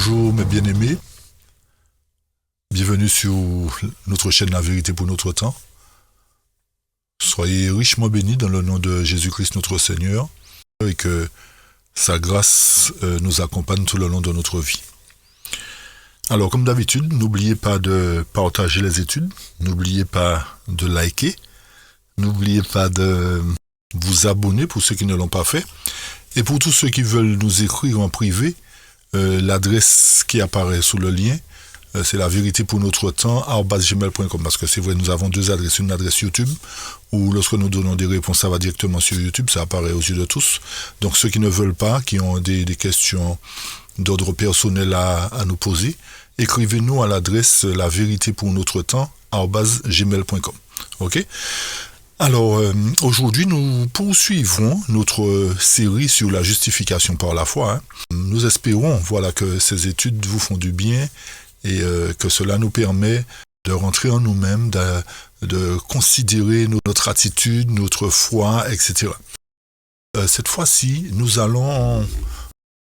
Bonjour mes bien-aimés, bienvenue sur notre chaîne La Vérité pour notre temps. Soyez richement bénis dans le nom de Jésus-Christ notre Seigneur et que sa grâce nous accompagne tout le long de notre vie. Alors comme d'habitude, n'oubliez pas de partager les études, n'oubliez pas de liker, n'oubliez pas de vous abonner pour ceux qui ne l'ont pas fait. Et pour tous ceux qui veulent nous écrire en privé, l'adresse qui apparaît sous le lien, c'est la vérité pour notre temps, @gmail.com. Parce que c'est vrai, nous avons deux adresses. Une adresse YouTube, où lorsque nous donnons des réponses, ça va directement sur YouTube, ça apparaît aux yeux de tous. Donc ceux qui ne veulent pas, qui ont des questions d'ordre personnel à nous poser, écrivez-nous à l'adresse la vérité pour notre temps, @gmail.com. Ok? Alors, aujourd'hui, nous poursuivrons notre série sur la justification par la foi. Hein. Nous espérons, que ces études vous font du bien et que cela nous permet de rentrer en nous-mêmes, de considérer notre attitude, notre foi, etc. Cette fois-ci, nous allons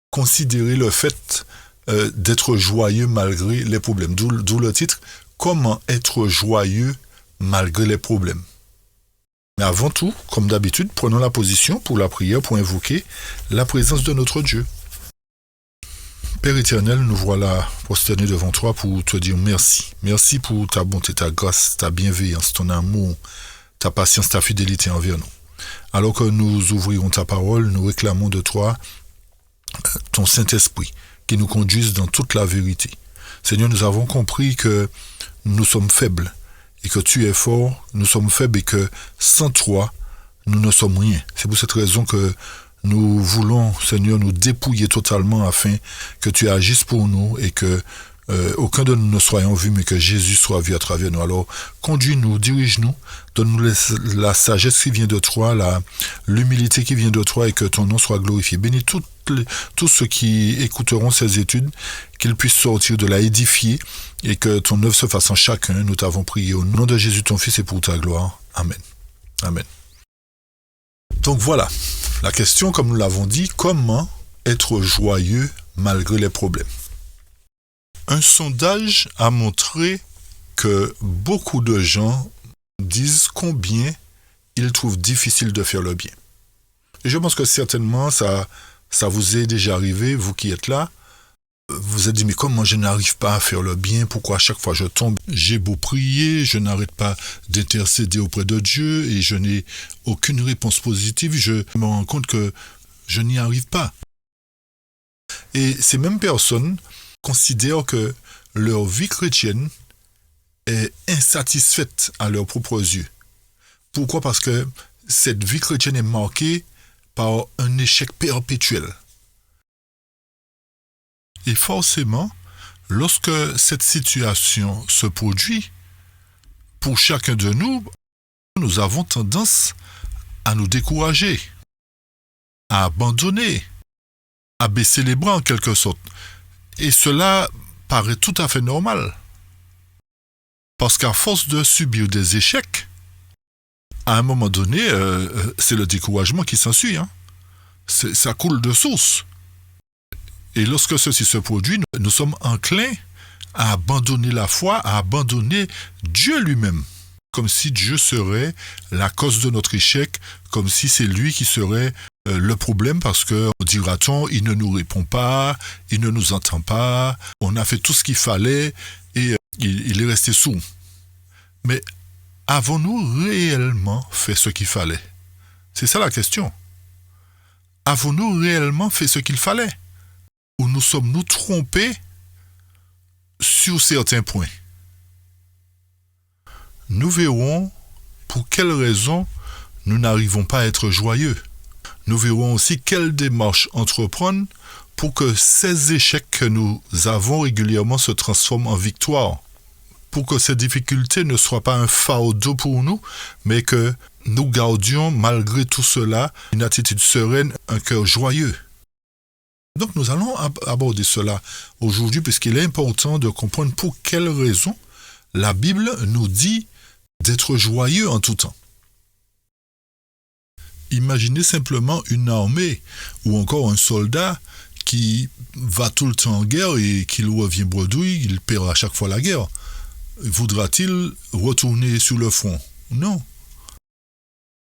considérer le fait d'être joyeux malgré les problèmes. D'où le titre, comment être joyeux malgré les problèmes. Mais avant tout, comme d'habitude, prenons la position pour la prière, pour invoquer la présence de notre Dieu. Père éternel, nous voilà prosternés devant toi pour te dire merci. Merci pour ta bonté, ta grâce, ta bienveillance, ton amour, ta patience, ta fidélité envers nous. Alors que nous ouvrirons ta parole, nous réclamons de toi ton Saint-Esprit qui nous conduise dans toute la vérité. Seigneur, nous avons compris que nous sommes faibles et que tu es fort, nous sommes faibles et que sans toi, nous ne sommes rien. C'est pour cette raison que nous voulons, Seigneur, nous dépouiller totalement afin que tu agisses pour nous et que aucun de nous ne soyons vus, mais que Jésus soit vu à travers nous. Alors, conduis-nous, dirige-nous, donne-nous la sagesse qui vient de toi, l'humilité qui vient de toi et que ton nom soit glorifié. Bénis tous ceux qui écouteront ces études, qu'ils puissent sortir de là édifiés et que ton œuvre se fasse en chacun. Nous t'avons prié au nom de Jésus ton Fils et pour ta gloire. Amen. Amen. Donc voilà, la question, comme nous l'avons dit, comment être joyeux malgré les problèmes? Un sondage a montré que beaucoup de gens disent combien ils trouvent difficile de faire le bien. Et je pense que certainement ça vous est déjà arrivé, vous qui êtes là. Vous vous êtes dit, mais comment je n'arrive pas à faire le bien? Pourquoi à chaque fois je tombe? J'ai beau prier, je n'arrête pas d'intercéder auprès de Dieu et je n'ai aucune réponse positive. Je me rends compte que je n'y arrive pas. Et ces mêmes personnes considèrent que leur vie chrétienne est insatisfaite à leurs propres yeux. Pourquoi? Parce que cette vie chrétienne est marquée par un échec perpétuel. Et forcément, lorsque cette situation se produit, pour chacun de nous, nous avons tendance à nous décourager, à abandonner, à baisser les bras en quelque sorte. Et cela paraît tout à fait normal. Parce qu'à force de subir des échecs, à un moment donné, c'est le découragement qui s'ensuit. Hein. Ça coule de source. Et lorsque ceci se produit, nous sommes enclins à abandonner la foi, à abandonner Dieu lui-même. Comme si Dieu serait la cause de notre échec, comme si c'est lui qui serait le problème, parce que, dira-t-on, il ne nous répond pas, il ne nous entend pas, on a fait tout ce qu'il fallait et il est resté sourd. Mais avons-nous réellement fait ce qu'il fallait? C'est ça la question. Avons-nous réellement fait ce qu'il fallait? Ou nous sommes-nous trompés sur certains points? Nous verrons pour quelles raisons nous n'arrivons pas à être joyeux. Nous verrons aussi quelle démarche entreprendre pour que ces échecs que nous avons régulièrement se transforment en victoire. Pour que ces difficultés ne soient pas un fardeau pour nous, mais que nous gardions malgré tout cela une attitude sereine, un cœur joyeux. Donc nous allons aborder cela aujourd'hui puisqu'il est important de comprendre pour quelles raisons la Bible nous dit d'être joyeux en tout temps. Imaginez simplement une armée ou encore un soldat qui va tout le temps en guerre et qu'il revient bredouille, il perd à chaque fois la guerre. Voudra-t-il retourner sur le front? Non.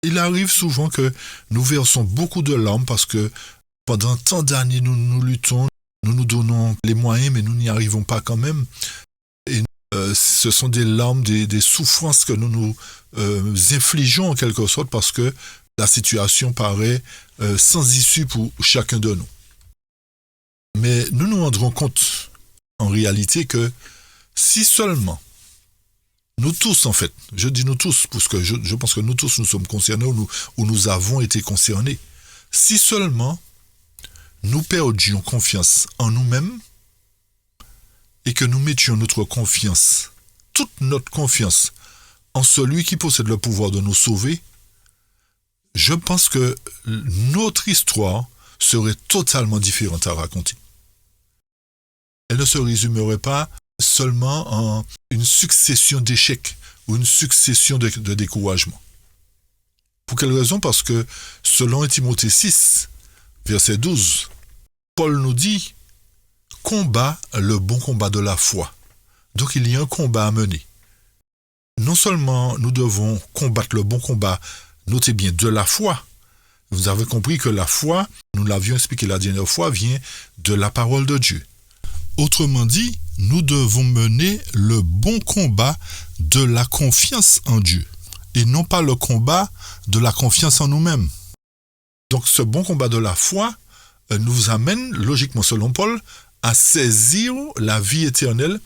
Il arrive souvent que nous versons beaucoup de larmes parce que pendant tant d'années, nous luttons, nous nous donnons les moyens, mais nous n'y arrivons pas quand même. Et ce sont des larmes, des souffrances que nous infligeons en quelque sorte parce que la situation paraît sans issue pour chacun de nous. Mais nous nous rendrons compte en réalité que si seulement nous tous, en fait, je dis nous tous, parce que je pense que nous tous nous sommes concernés ou nous avons été concernés. Si seulement nous perdions confiance en nous-mêmes et que nous mettions notre confiance, toute notre confiance, en celui qui possède le pouvoir de nous sauver, je pense que notre histoire serait totalement différente à raconter. Elle ne se résumerait pas seulement en une succession d'échecs ou une succession de découragements. Pour quelle raison? Parce que selon Timothée 6, verset 12, Paul nous dit « Combat le bon combat de la foi ». Donc il y a un combat à mener. Non seulement nous devons combattre le bon combat, notez bien, de la foi. Vous avez compris que la foi, nous l'avions expliqué la dernière fois, vient de la parole de Dieu. Autrement dit, nous devons mener le bon combat de la confiance en Dieu et non pas le combat de la confiance en nous-mêmes. Donc ce bon combat de la foi nous amène, logiquement selon Paul, à saisir la vie éternelle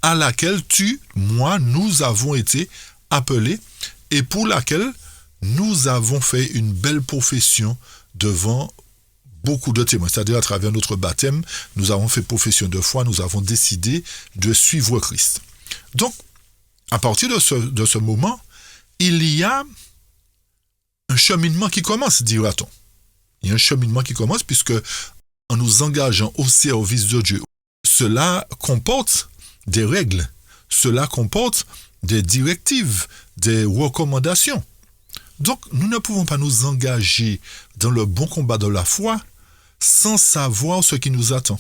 à laquelle nous avons été appelés et pour laquelle nous avons fait une belle profession devant beaucoup de témoins, c'est-à-dire à travers notre baptême, nous avons fait profession de foi, nous avons décidé de suivre Christ. Donc, à partir de ce moment, il y a un cheminement qui commence, dira-t-on. Il y a un cheminement qui commence puisque en nous engageant au service de Dieu, cela comporte des règles, cela comporte des directives, des recommandations. Donc, nous ne pouvons pas nous engager dans le bon combat de la foi sans savoir ce qui nous attend.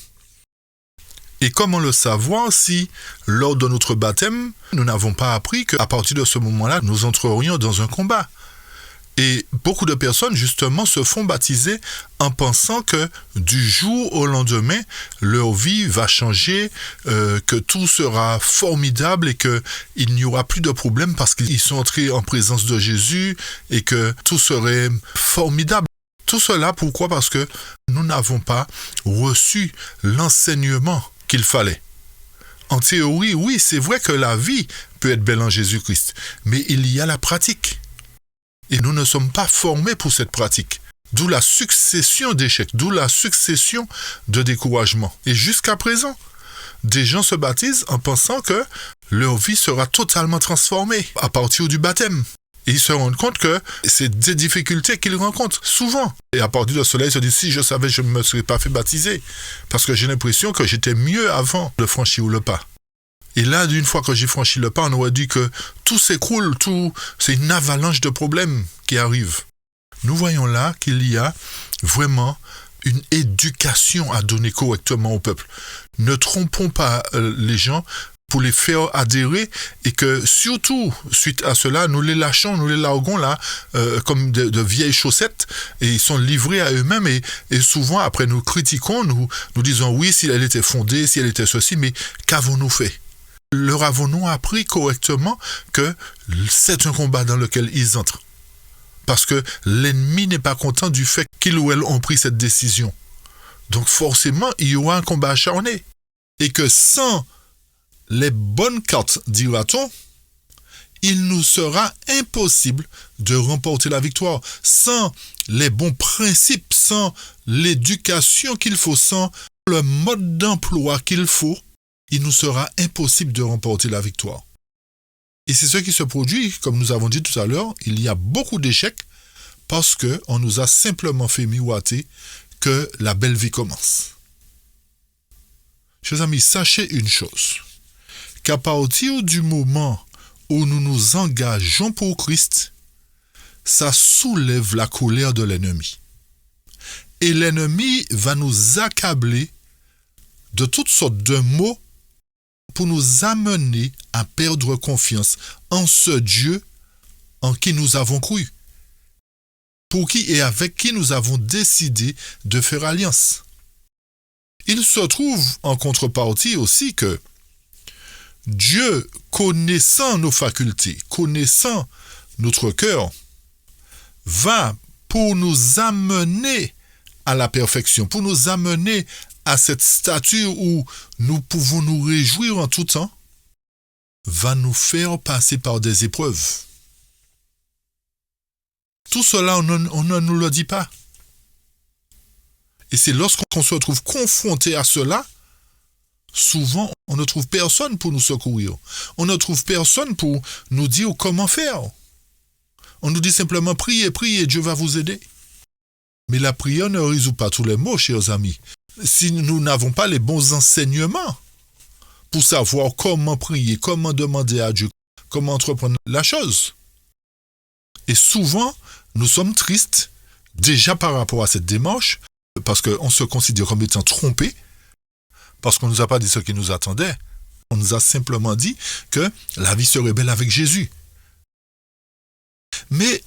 Et comment le savoir si, lors de notre baptême, nous n'avons pas appris qu'à partir de ce moment-là, nous entrerions dans un combat? Et beaucoup de personnes, justement, se font baptiser en pensant que du jour au lendemain, leur vie va changer, que tout sera formidable et qu'il n'y aura plus de problème parce qu'ils sont entrés en présence de Jésus et que tout serait formidable. Tout cela, pourquoi? Parce que nous n'avons pas reçu l'enseignement qu'il fallait. En théorie, oui, c'est vrai que la vie peut être belle en Jésus-Christ, mais il y a la pratique. Et nous ne sommes pas formés pour cette pratique. D'où la succession d'échecs, d'où la succession de découragements. Et jusqu'à présent, des gens se baptisent en pensant que leur vie sera totalement transformée à partir du baptême. Et ils se rendent compte que c'est des difficultés qu'ils rencontrent souvent. Et à partir de cela, ils se disent, si je savais, je ne me serais pas fait baptiser. Parce que j'ai l'impression que j'étais mieux avant de franchir le pas. Et là, d'une fois que j'ai franchi le pas, on aurait dit que tout s'écroule, c'est une avalanche de problèmes qui arrivent. Nous voyons là qu'il y a vraiment une éducation à donner correctement au peuple. Ne trompons pas les gens pour les faire adhérer et que surtout, suite à cela, nous les lâchons, nous les larguons là, comme de vieilles chaussettes et ils sont livrés à eux-mêmes et souvent, après nous critiquons, nous disons oui, si elle était fondée, si elle était ceci, mais qu'avons-nous fait? Leur avons-nous appris correctement que c'est un combat dans lequel ils entrent? Parce que l'ennemi n'est pas content du fait qu'ils ou elles ont pris cette décision. Donc forcément, il y aura un combat acharné. Et que sans les bonnes cartes, dira-t-on, il nous sera impossible de remporter la victoire. Sans les bons principes, sans l'éducation qu'il faut, sans le mode d'emploi qu'il faut, il nous sera impossible de remporter la victoire. Et c'est ce qui se produit, comme nous avons dit tout à l'heure, il y a beaucoup d'échecs parce qu'on nous a simplement fait miroiter que la belle vie commence. Chers amis, sachez une chose, qu'à partir du moment où nous nous engageons pour Christ, ça soulève la colère de l'ennemi. Et l'ennemi va nous accabler de toutes sortes de mots pour nous amener à perdre confiance en ce Dieu en qui nous avons cru, pour qui et avec qui nous avons décidé de faire alliance. Il se trouve en contrepartie aussi que Dieu, connaissant nos facultés, connaissant notre cœur, va pour nous amener à la perfection, pour nous amener à cette stature où nous pouvons nous réjouir en tout temps, va nous faire passer par des épreuves. Tout cela, on ne nous le dit pas. Et c'est lorsqu'on se retrouve confronté à cela, souvent, on ne trouve personne pour nous secourir. On ne trouve personne pour nous dire comment faire. On nous dit simplement, priez, priez, Dieu va vous aider. Mais la prière ne résout pas tous les maux, chers amis. Si nous n'avons pas les bons enseignements pour savoir comment prier, comment demander à Dieu, comment entreprendre la chose. Et souvent, nous sommes tristes, déjà par rapport à cette démarche, parce qu'on se considère comme étant trompés, parce qu'on ne nous a pas dit ce qui nous attendait. On nous a simplement dit que la vie serait belle avec Jésus. Mais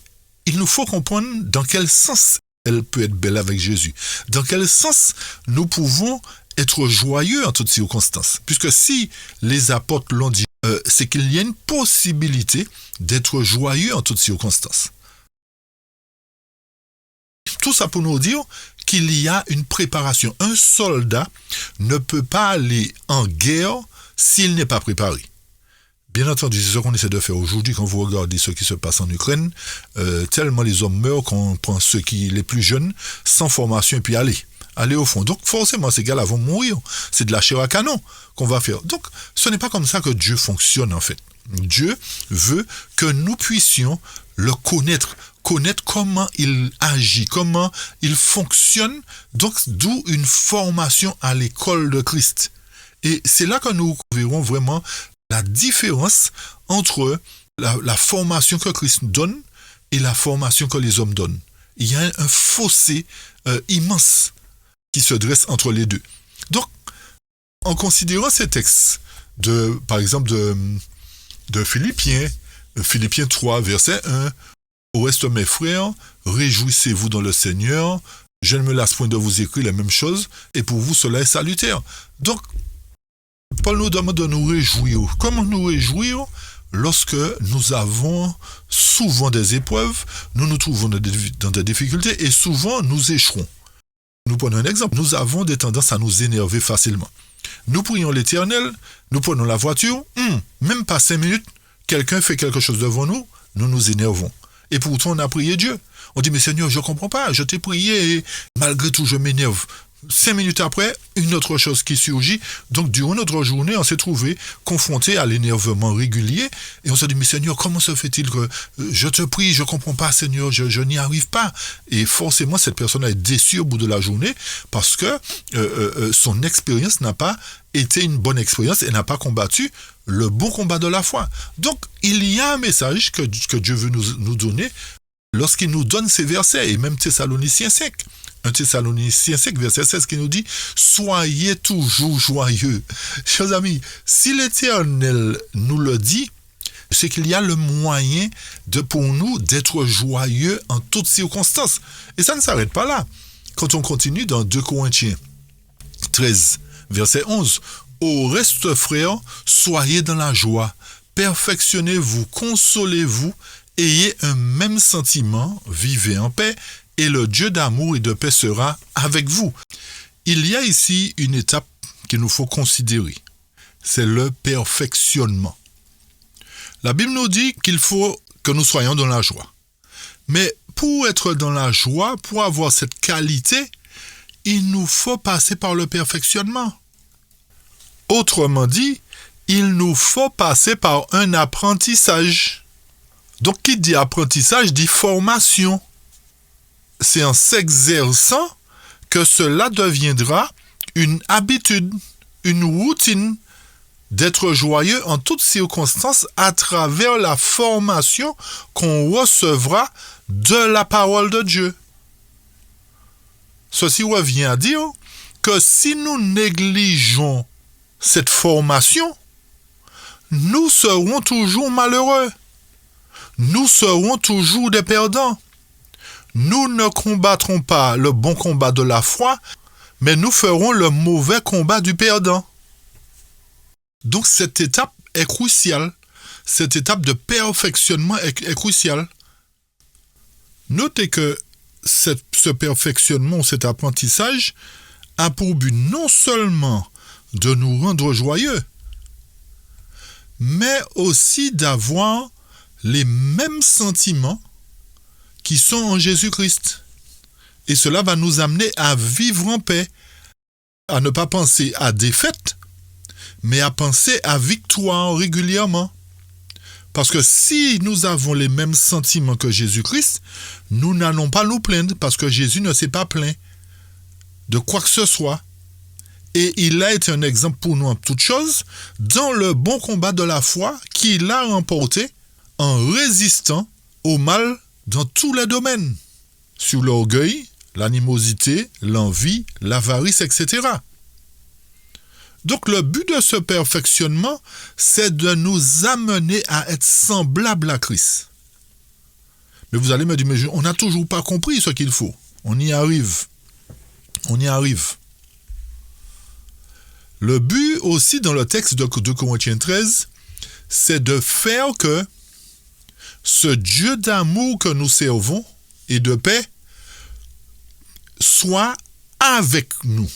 il nous faut comprendre dans quel sens elle peut être belle avec Jésus. Dans quel sens nous pouvons être joyeux en toutes circonstances. Puisque si les apôtres l'ont dit, c'est qu'il y a une possibilité d'être joyeux en toutes circonstances. Tout ça pour nous dire qu'il y a une préparation. Un soldat ne peut pas aller en guerre s'il n'est pas préparé. Bien entendu, c'est ce qu'on essaie de faire aujourd'hui quand vous regardez ce qui se passe en Ukraine. Tellement les hommes meurent qu'on prend les plus jeunes sans formation et puis aller au front. Donc forcément, ces gars-là vont mourir. C'est de la chair à canon qu'on va faire. Donc ce n'est pas comme ça que Dieu fonctionne en fait. Dieu veut que nous puissions le connaître comment il agit, comment il fonctionne. Donc d'où une formation à l'école de Christ. Et c'est là que nous verrons vraiment la différence entre la formation que Christ donne et la formation que les hommes donnent. Il y a un fossé immense qui se dresse entre les deux. Donc, en considérant ces textes, par exemple de Philippiens 3, verset 1, « Au reste, mes frères, réjouissez-vous dans le Seigneur, je ne me lasse point de vous écrire les mêmes choses, et pour vous cela est salutaire. » Donc, Paul nous demande de nous réjouir. Comment nous réjouir lorsque nous avons souvent des épreuves, nous nous trouvons dans des difficultés et souvent nous échouons. Nous prenons un exemple. Nous avons des tendances à nous énerver facilement. Nous prions l'Éternel, nous prenons la voiture, même pas 5 minutes, quelqu'un fait quelque chose devant nous, nous nous énervons. Et pourtant on a prié Dieu. On dit, mais Seigneur, je ne comprends pas, je t'ai prié et malgré tout je m'énerve. 5 minutes après, une autre chose qui surgit. Donc, durant notre journée, on s'est trouvé confronté à l'énervement régulier. Et on s'est dit, mais Seigneur, comment se fait-il que je te prie, je ne comprends pas, Seigneur, je n'y arrive pas. Et forcément, cette personne a été déçue au bout de la journée parce que son expérience n'a pas été une bonne expérience et n'a pas combattu le bon combat de la foi. Donc, il y a un message que Dieu veut nous donner lorsqu'il nous donne ces versets, et même Thessaloniciens 5. 1 Thessaloniciens 5, verset 16, qui nous dit « Soyez toujours joyeux ». Chers amis, si l'Éternel nous le dit, c'est qu'il y a le moyen pour nous d'être joyeux en toutes circonstances. Et ça ne s'arrête pas là. Quand on continue dans 2 Corinthiens 13, verset 11, « Au reste, frères, soyez dans la joie, perfectionnez-vous, consolez-vous, ayez un même sentiment, vivez en paix, et le Dieu d'amour et de paix sera avec vous. » Il y a ici une étape qu'il nous faut considérer. C'est le perfectionnement. La Bible nous dit qu'il faut que nous soyons dans la joie. Mais pour être dans la joie, pour avoir cette qualité, il nous faut passer par le perfectionnement. Autrement dit, il nous faut passer par un apprentissage. Donc, qui dit apprentissage dit formation. C'est en s'exerçant que cela deviendra une habitude, une routine d'être joyeux en toutes circonstances à travers la formation qu'on recevra de la parole de Dieu. ceci revient à dire que si nous négligeons cette formation, nous serons toujours malheureux. Nous serons toujours des perdants. Nous ne combattrons pas le bon combat de la foi, mais nous ferons le mauvais combat du perdant. Donc cette étape est cruciale. Cette étape de perfectionnement est cruciale. Notez que ce perfectionnement, cet apprentissage, a pour but non seulement de nous rendre joyeux, mais aussi d'avoir les mêmes sentiments qui sont en Jésus-Christ. Et cela va nous amener à vivre en paix, à ne pas penser à défaite, mais à penser à victoire régulièrement. Parce que si nous avons les mêmes sentiments que Jésus-Christ, nous n'allons pas nous plaindre parce que Jésus ne s'est pas plaint de quoi que ce soit. Et il a été un exemple pour nous en toutes choses dans le bon combat de la foi qu'il a remporté en résistant au mal dans tous les domaines, sur l'orgueil, l'animosité, l'envie, l'avarice, etc. Donc le but de ce perfectionnement, c'est de nous amener à être semblables à Christ. Mais vous allez me dire, mais on n'a toujours pas compris ce qu'il faut. On y arrive. On y arrive. Le but aussi dans le texte de 2 Corinthiens 13, c'est de faire que ce Dieu d'amour que nous servons et de paix soit avec nous.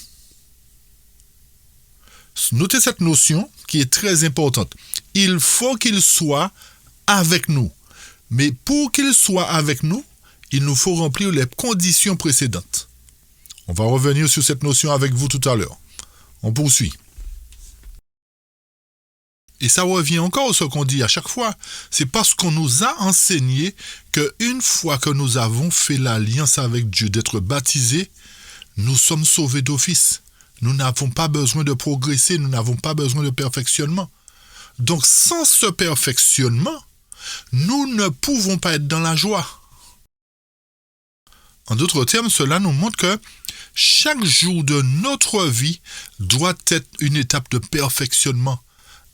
Notez cette notion qui est très importante. Il faut qu'il soit avec nous. Mais pour qu'il soit avec nous, il nous faut remplir les conditions précédentes. On va revenir sur cette notion avec vous tout à l'heure. On poursuit. Et ça revient encore à ce qu'on dit à chaque fois. C'est parce qu'on nous a enseigné qu'une fois que nous avons fait l'alliance avec Dieu d'être baptisés, nous sommes sauvés d'office. Nous n'avons pas besoin de progresser, nous n'avons pas besoin de perfectionnement. Donc sans ce perfectionnement, nous ne pouvons pas être dans la joie. En d'autres termes, cela nous montre que chaque jour de notre vie doit être une étape de perfectionnement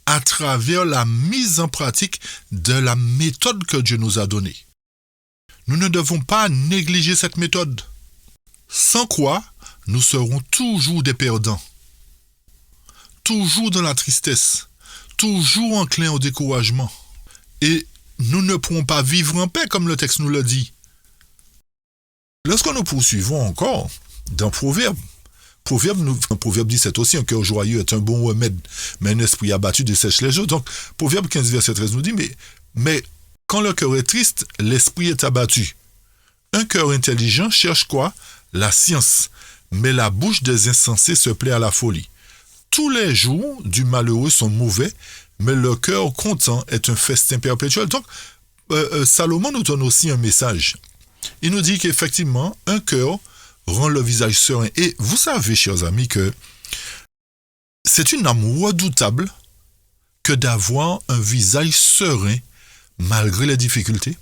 à travers la mise en pratique de la méthode que Dieu nous a donnée. Nous ne devons pas négliger cette méthode, sans quoi nous serons toujours des perdants, toujours dans la tristesse, toujours enclins au découragement. Et nous ne pourrons pas vivre en paix comme le texte nous le dit. Lorsque nous poursuivons encore dans Proverbe 17 aussi, un cœur joyeux est un bon remède, mais un esprit abattu dessèche les eaux. Donc, Proverbe 15, verset 13 nous dit, mais quand le cœur est triste, l'esprit est abattu. Un cœur intelligent cherche quoi? La science. Mais la bouche des insensés se plaît à la folie. Tous les jours du malheureux sont mauvais, mais le cœur content est un festin perpétuel. Donc, Salomon nous donne aussi un message. Il nous dit qu'effectivement, un cœur rend le visage serein. Et vous savez, chers amis, que c'est une âme redoutable que d'avoir un visage serein malgré les difficultés.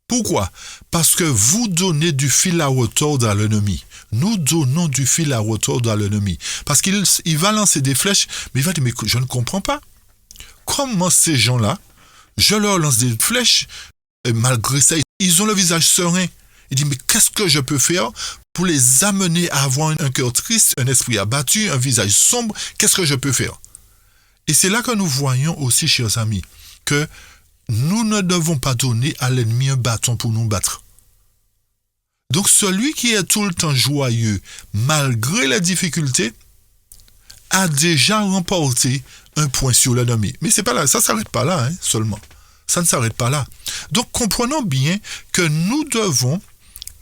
Pourquoi? Parce que vous donnez du fil à retordre à l'ennemi. Nous donnons du fil à retordre à l'ennemi. Parce qu'il va lancer des flèches, mais il va dire, mais je ne comprends pas. Comment ces gens-là, je leur lance des flèches, et malgré ça, ils ont le visage serein. Il dit, mais qu'est-ce que je peux faire pour les amener à avoir un cœur triste, un esprit abattu, un visage sombre? Qu'est-ce que je peux faire? Et c'est là que nous voyons aussi, chers amis, que nous ne devons pas donner à l'ennemi un bâton pour nous battre. Donc celui qui est tout le temps joyeux, malgré les difficultés, a déjà remporté un point sur l'ennemi. Mais c'est pas là, ça ne s'arrête pas là, seulement. Ça ne s'arrête pas là. Donc comprenons bien que nous devons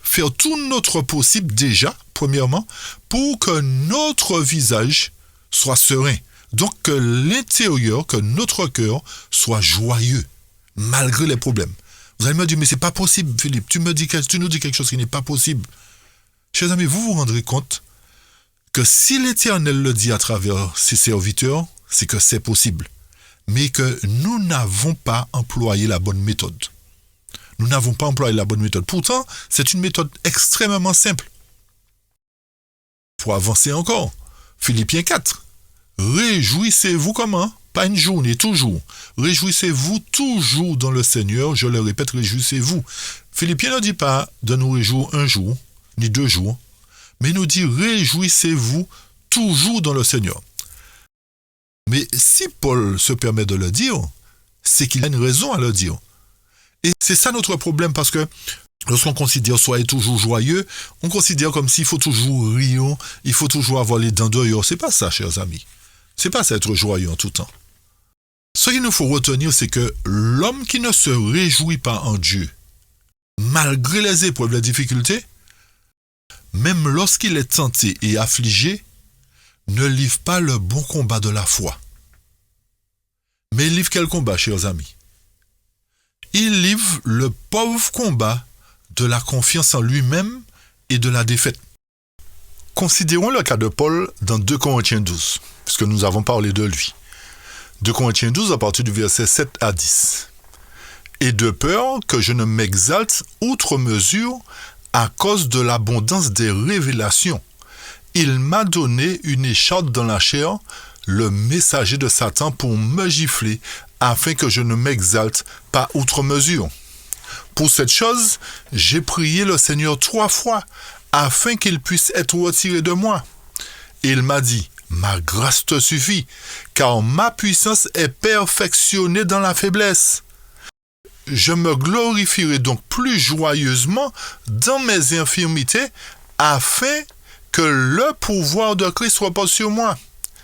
faire tout notre possible déjà, premièrement, pour que notre visage soit serein. Donc que l'intérieur, que notre cœur soit joyeux, malgré les problèmes. Vous allez me dire, mais c'est pas possible, Philippe. Tu nous dis quelque chose qui n'est pas possible. Chers amis, vous vous rendrez compte que si l'Éternel le dit à travers ses serviteurs, c'est que c'est possible. Mais que nous n'avons pas employé la bonne méthode. Nous n'avons pas employé la bonne méthode. Pourtant, c'est une méthode extrêmement simple. Il faut avancer encore. Philippiens 4. Réjouissez-vous comment? Pas une journée, toujours. Réjouissez-vous toujours dans le Seigneur. Je le répète, réjouissez-vous. Philippiens ne dit pas de nous réjouir un jour, ni 2 jours, mais il nous dit réjouissez-vous toujours dans le Seigneur. Mais si Paul se permet de le dire, c'est qu'il a une raison à le dire. Et c'est ça notre problème, parce que lorsqu'on considère soyez toujours joyeux, on considère comme s'il faut toujours rire, il faut toujours avoir les dents dehors. C'est pas ça, chers amis. C'est pas ça être joyeux en tout temps. Ce qu'il nous faut retenir, c'est que l'homme qui ne se réjouit pas en Dieu, malgré les épreuves, les difficultés, même lorsqu'il est tenté et affligé, ne livre pas le bon combat de la foi. Mais il livre quel combat, chers amis? Il livre le pauvre combat de la confiance en lui-même et de la défaite. Considérons le cas de Paul dans 2 Corinthiens 12, puisque nous avons parlé de lui. 2 Corinthiens 12 à partir du verset 7 à 10. Et de peur que je ne m'exalte outre mesure à cause de l'abondance des révélations, il m'a donné une écharpe dans la chair, le messager de Satan, pour me gifler, afin que je ne m'exalte pas outre mesure. Pour cette chose, j'ai prié le Seigneur 3 fois, afin qu'il puisse être retiré de moi. Et il m'a dit, ma grâce te suffit, car ma puissance est perfectionnée dans la faiblesse. Je me glorifierai donc plus joyeusement dans mes infirmités, afin que le pouvoir de Christ repose sur moi.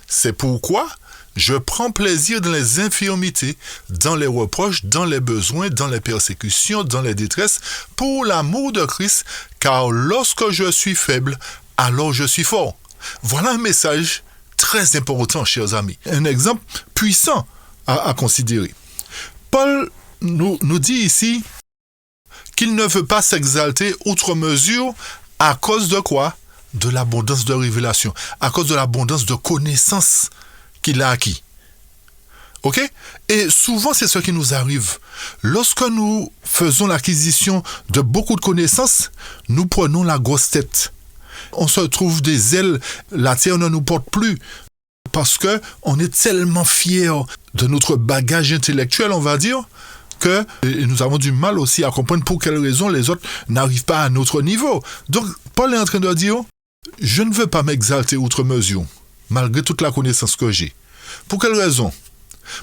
C'est pourquoi je prends plaisir dans les infirmités, dans les reproches, dans les besoins, dans les persécutions, dans les détresses, pour l'amour de Christ, car lorsque je suis faible, alors je suis fort. Voilà un message très important, chers amis. Un exemple puissant à considérer. Paul nous dit ici qu'il ne veut pas s'exalter outre mesure à cause de quoi? De l'abondance de révélation, à cause de l'abondance de connaissances qu'il a acquis. Ok? Et souvent, c'est ce qui nous arrive. Lorsque nous faisons l'acquisition de beaucoup de connaissances, nous prenons la grosse tête. On se trouve des ailes, la terre ne nous porte plus, parce que on est tellement fiers de notre bagage intellectuel, on va dire, que nous avons du mal aussi à comprendre pour quelles raisons les autres n'arrivent pas à notre niveau. Donc, Paul est en train de dire, je ne veux pas m'exalter outre mesure, malgré toute la connaissance que j'ai. Pour quelle raison?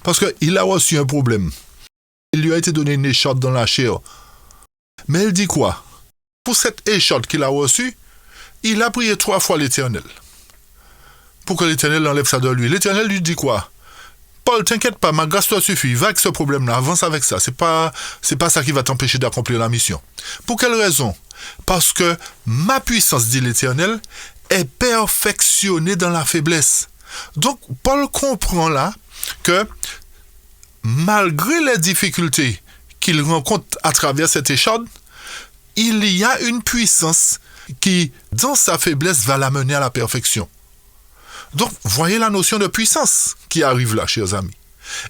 Parce qu'il a reçu un problème. Il lui a été donné une écharpe dans la chair. Mais il dit quoi? Pour cette écharpe qu'il a reçue, il a prié 3 fois l'Éternel. Pour que l'Éternel enlève ça de lui. L'Éternel lui dit quoi? Paul, t'inquiète pas, ma grâce te suffit. Va avec ce problème-là, avance avec ça. C'est pas ça qui va t'empêcher d'accomplir la mission. Pour quelle raison? Parce que ma puissance, dit l'Éternel, est perfectionnée dans la faiblesse. Donc, Paul comprend là que malgré les difficultés qu'il rencontre à travers cette écharpe, il y a une puissance qui, dans sa faiblesse, va l'amener à la perfection. Donc, voyez la notion de puissance qui arrive là, chers amis.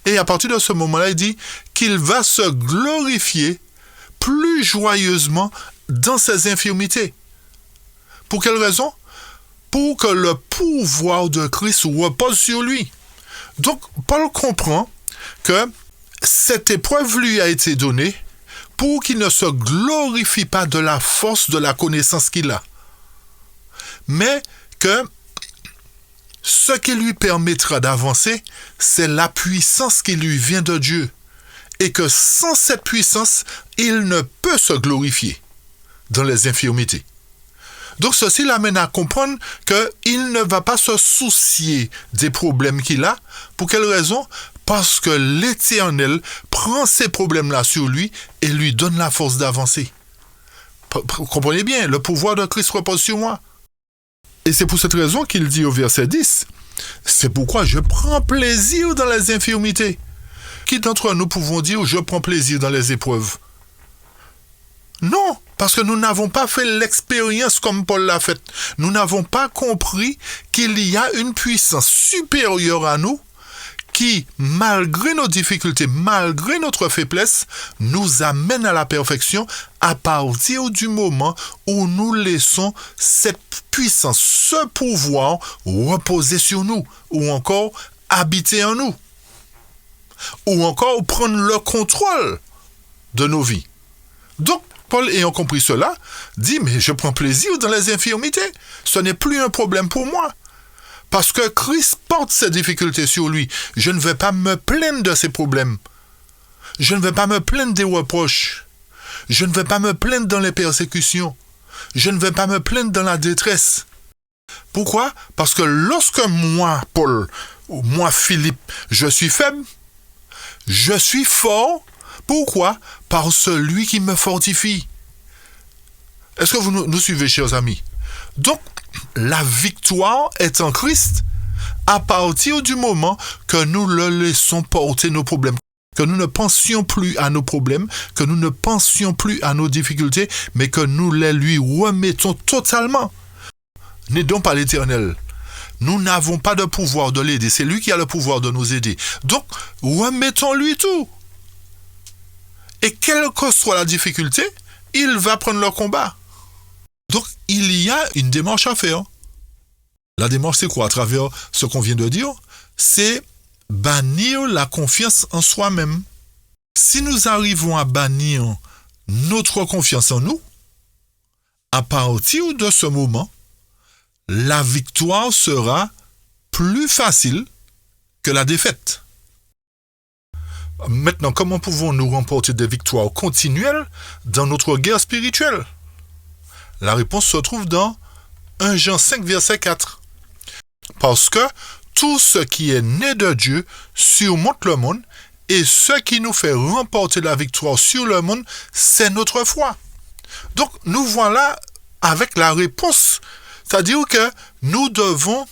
Et à partir de ce moment-là, il dit qu'il va se glorifier plus joyeusement dans ses infirmités. Pour quelle raison? Pour que le pouvoir de Christ repose sur lui. Donc, Paul comprend que cette épreuve lui a été donnée pour qu'il ne se glorifie pas de la force de la connaissance qu'il a, mais que ce qui lui permettra d'avancer, c'est la puissance qui lui vient de Dieu, et que sans cette puissance, il ne peut se glorifier dans les infirmités. Donc ceci l'amène à comprendre qu'il ne va pas se soucier des problèmes qu'il a. Pour quelle raison? Parce que l'Éternel prend ces problèmes-là sur lui et lui donne la force d'avancer. Comprenez bien, le pouvoir de Christ repose sur moi. Et c'est pour cette raison qu'il dit au verset 10, « C'est pourquoi je prends plaisir dans les infirmités. » Qui d'entre nous pouvons dire « Je prends plaisir dans les épreuves » ? Non, parce que nous n'avons pas fait l'expérience comme Paul l'a faite. Nous n'avons pas compris qu'il y a une puissance supérieure à nous qui, malgré nos difficultés, malgré notre faiblesse, nous amène à la perfection à partir du moment où nous laissons cette puissance, ce pouvoir reposer sur nous, ou encore habiter en nous, ou encore prendre le contrôle de nos vies. Donc, Paul, ayant compris cela, dit, mais je prends plaisir dans les infirmités. Ce n'est plus un problème pour moi. Parce que Christ porte ses difficultés sur lui. Je ne vais pas me plaindre de ses problèmes. Je ne vais pas me plaindre des reproches. Je ne vais pas me plaindre dans les persécutions. Je ne vais pas me plaindre dans la détresse. Pourquoi? Parce que lorsque moi, Paul, ou moi, Philippe, je suis faible, je suis fort. Pourquoi? Par celui qui me fortifie. Est-ce que vous nous suivez, chers amis? Donc, la victoire est en Christ à partir du moment que nous le laissons porter nos problèmes, que nous ne pensions plus à nos problèmes, que nous ne pensions plus à nos difficultés, mais que nous les lui remettons totalement. N'aidons pas l'Éternel. Nous n'avons pas de pouvoir de l'aider, c'est lui qui a le pouvoir de nous aider. Donc, remettons-lui tout. Et quelle que soit la difficulté, il va prendre le combat. Donc, il y a une démarche à faire. La démarche, c'est quoi? À travers ce qu'on vient de dire, c'est bannir la confiance en soi-même. Si nous arrivons à bannir notre confiance en nous, à partir de ce moment, la victoire sera plus facile que la défaite. Maintenant, comment pouvons-nous remporter des victoires continuelles dans notre guerre spirituelle? La réponse se trouve dans 1 Jean 5, verset 4. Parce que tout ce qui est né de Dieu surmonte le monde, et ce qui nous fait remporter la victoire sur le monde, c'est notre foi. Donc, nous voilà avec la réponse. C'est-à-dire que nous devons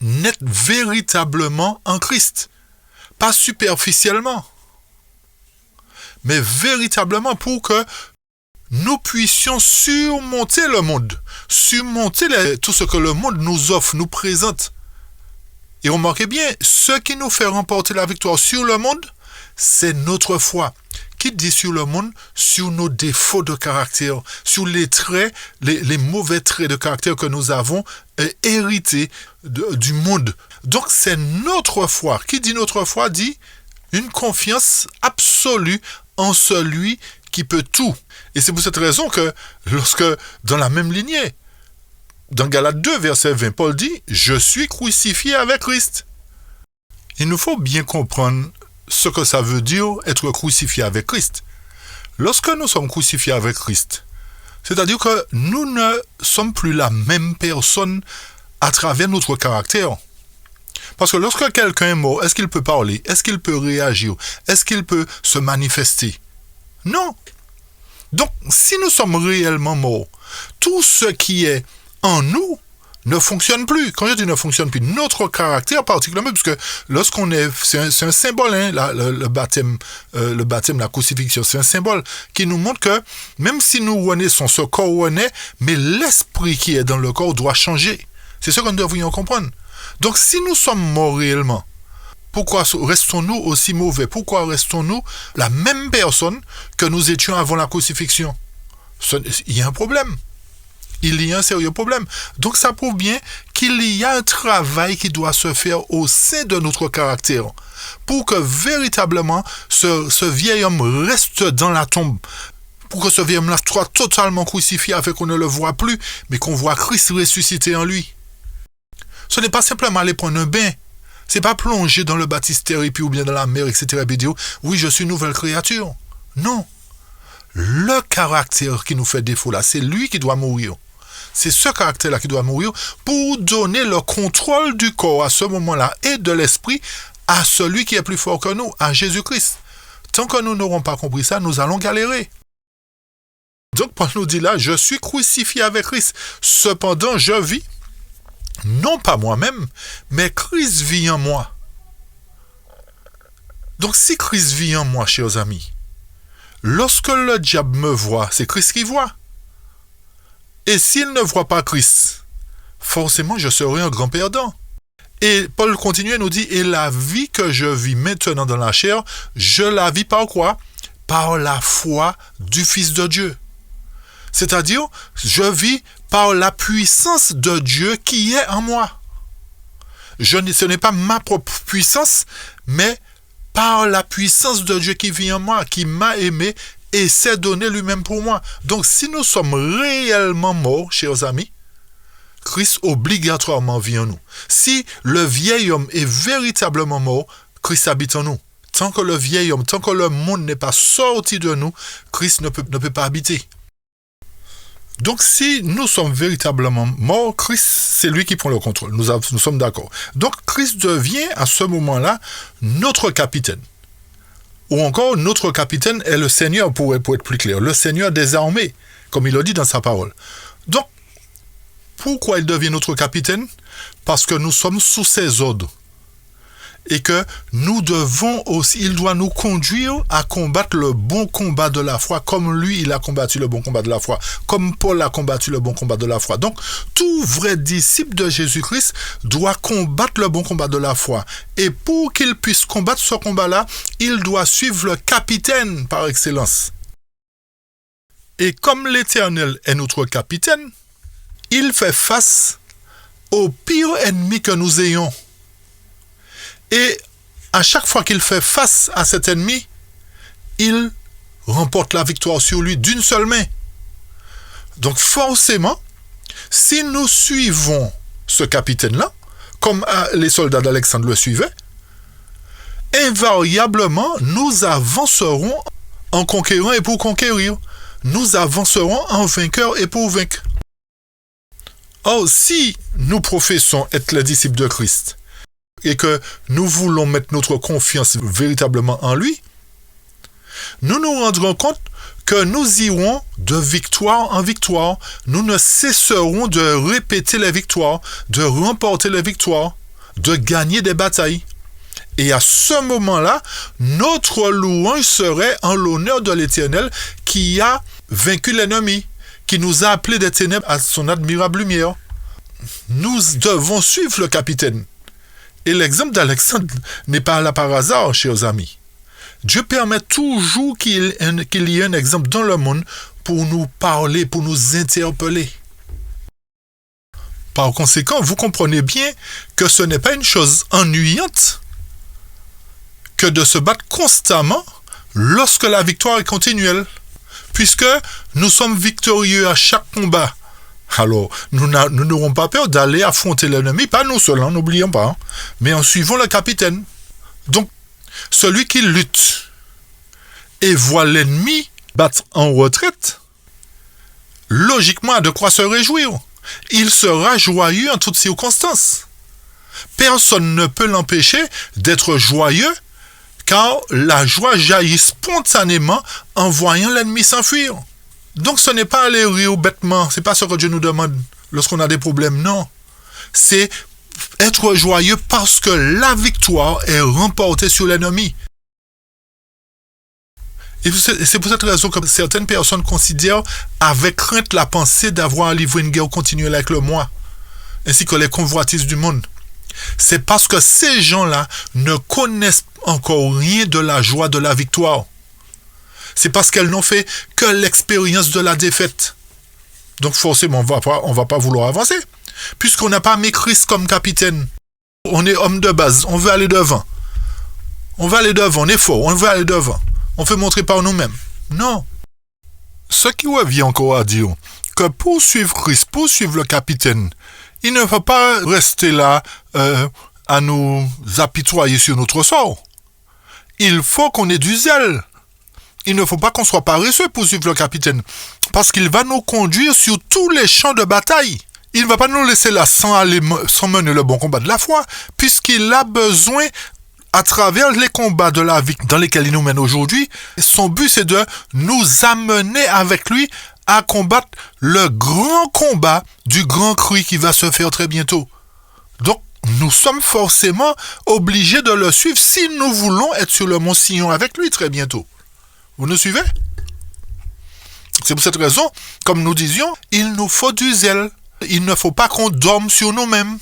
naître véritablement en Christ. Pas superficiellement, mais véritablement pour que nous puissions surmonter le monde, surmonter tout ce que le monde nous offre, nous présente. Et remarquez bien, ce qui nous fait remporter la victoire sur le monde, c'est notre foi. Qui dit sur le monde? Sur nos défauts de caractère, sur les traits, les mauvais traits de caractère que nous avons hérités du monde. Donc c'est notre foi. Qui dit notre foi dit une confiance absolue en celui qui peut tout. Et c'est pour cette raison que lorsque, dans la même lignée, dans Galates 2, verset 20, Paul dit « Je suis crucifié avec Christ ». Il nous faut bien comprendre ce que ça veut dire être crucifié avec Christ. Lorsque nous sommes crucifiés avec Christ, c'est-à-dire que nous ne sommes plus la même personne à travers notre caractère. Parce que lorsque quelqu'un est mort, est-ce qu'il peut parler? Est-ce qu'il peut réagir? Est-ce qu'il peut se manifester? Non. Donc, si nous sommes réellement morts, tout ce qui est en nous ne fonctionne plus. Quand je dis ne fonctionne plus, notre caractère particulièrement, parce que lorsqu'on est, c'est un symbole, hein, le baptême, la crucifixion, c'est un symbole qui nous montre que même si nous renaissons, ce corps renaît, mais l'esprit qui est dans le corps doit changer. C'est ce que nous devrions comprendre. Donc, si nous sommes morts réellement, pourquoi restons-nous aussi mauvais? Pourquoi restons-nous la même personne que nous étions avant la crucifixion? Il y a un problème. Il y a un sérieux problème. Donc, ça prouve bien qu'il y a un travail qui doit se faire au sein de notre caractère pour que véritablement ce vieil homme reste dans la tombe, pour que ce vieil homme-là soit totalement crucifié afin qu'on ne le voit plus, mais qu'on voit Christ ressuscité en lui. Ce n'est pas simplement aller prendre un bain. C'est pas plonger dans le baptistère et puis ou bien dans la mer, etc. et dire, oui, je suis une nouvelle créature. Non. Le caractère qui nous fait défaut là, c'est lui qui doit mourir. C'est ce caractère-là qui doit mourir pour donner le contrôle du corps à ce moment-là et de l'esprit à celui qui est plus fort que nous, à Jésus-Christ. Tant que nous n'aurons pas compris ça, nous allons galérer. Donc, Paul nous dit là, je suis crucifié avec Christ. Cependant, je vis, non pas moi-même, mais Christ vit en moi. Donc, si Christ vit en moi, chers amis, lorsque le diable me voit, c'est Christ qui voit. Et s'il ne voit pas Christ, forcément je serai un grand perdant. Et Paul continue et nous dit, et la vie que je vis maintenant dans la chair, je la vis par quoi? Par la foi du Fils de Dieu. C'est-à-dire, je vis par la puissance de Dieu qui est en moi. Ce n'est pas ma propre puissance, mais par la puissance de Dieu qui vit en moi, qui m'a aimé et s'est donné lui-même pour moi. Donc, si nous sommes réellement morts, chers amis, Christ obligatoirement vit en nous. Si le vieil homme est véritablement mort, Christ habite en nous. Tant que le vieil homme, tant que le monde n'est pas sorti de nous, Christ ne peut pas habiter. Donc si nous sommes véritablement morts, Christ, c'est lui qui prend le contrôle. Nous sommes d'accord. Donc Christ devient à ce moment-là notre capitaine. Ou encore, notre capitaine est le Seigneur, pour être plus clair. Le Seigneur des armées, comme il le dit dans sa parole. Donc, pourquoi il devient notre capitaine? Parce que nous sommes sous ses ordres. Et que nous devons aussi, il doit nous conduire à combattre le bon combat de la foi, comme lui, il a combattu le bon combat de la foi, comme Paul a combattu le bon combat de la foi. Donc, tout vrai disciple de Jésus-Christ doit combattre le bon combat de la foi. Et pour qu'il puisse combattre ce combat-là, il doit suivre le capitaine par excellence. Et comme l'Éternel est notre capitaine, il fait face au pire ennemi que nous ayons. Et à chaque fois qu'il fait face à cet ennemi, il remporte la victoire sur lui d'une seule main. Donc forcément, si nous suivons ce capitaine-là, comme les soldats d'Alexandre le suivaient, invariablement, nous avancerons en conquérant et pour conquérir. Nous avancerons en vainqueur et pour vaincre. Or, si nous professons être les disciples de Christ, et que nous voulons mettre notre confiance véritablement en lui, nous nous rendrons compte que nous irons de victoire en victoire. Nous ne cesserons de répéter les victoires, de remporter les victoires, de gagner des batailles. Et à ce moment-là, notre louange serait en l'honneur de l'Éternel qui a vaincu l'ennemi, qui nous a appelés des ténèbres à son admirable lumière. Nous devons suivre le capitaine. Et l'exemple d'Alexandre n'est pas là par hasard, chers amis. Dieu permet toujours qu'il y ait un exemple dans le monde pour nous parler, pour nous interpeller. Par conséquent, vous comprenez bien que ce n'est pas une chose ennuyante que de se battre constamment lorsque la victoire est continuelle, puisque nous sommes victorieux à chaque combat. Alors, nous n'aurons pas peur d'aller affronter l'ennemi, pas nous seuls, n'oublions pas, mais en suivant le capitaine. Donc, celui qui lutte et voit l'ennemi battre en retraite, logiquement a de quoi se réjouir. Il sera joyeux en toutes circonstances. Personne ne peut l'empêcher d'être joyeux, car la joie jaillit spontanément en voyant l'ennemi s'enfuir. Donc ce n'est pas aller rire bêtement, c'est pas ce que Dieu nous demande lorsqu'on a des problèmes, non. C'est être joyeux parce que la victoire est remportée sur l'ennemi. Et c'est pour cette raison que certaines personnes considèrent avec crainte la pensée d'avoir à livrer une guerre continuelle avec le moi, ainsi que les convoitises du monde. C'est parce que ces gens-là ne connaissent encore rien de la joie de la victoire. C'est parce qu'elles n'ont fait que l'expérience de la défaite. Donc forcément, on va pas vouloir avancer. Puisqu'on n'a pas mis Christ comme capitaine. On est homme de base, on veut aller devant. On va aller devant, on est fort, on veut aller devant. On veut montrer par nous-mêmes. Non. Ce qui revient encore à dire que pour suivre Christ, pour suivre le capitaine, il ne faut pas rester là à nous apitoyer sur notre sort. Il faut qu'on ait du zèle. Il ne faut pas qu'on soit paresseux pour suivre le capitaine, parce qu'il va nous conduire sur tous les champs de bataille. Il ne va pas nous laisser là sans mener le bon combat de la foi, puisqu'il a besoin, à travers les combats de la vie dans lesquels il nous mène aujourd'hui, son but c'est de nous amener avec lui à combattre le grand combat du grand cri qui va se faire très bientôt. Donc, nous sommes forcément obligés de le suivre si nous voulons être sur le mont Sion avec lui très bientôt. Vous nous suivez? C'est pour cette raison, comme nous disions, il nous faut du zèle. Il ne faut pas qu'on dorme sur nous-mêmes.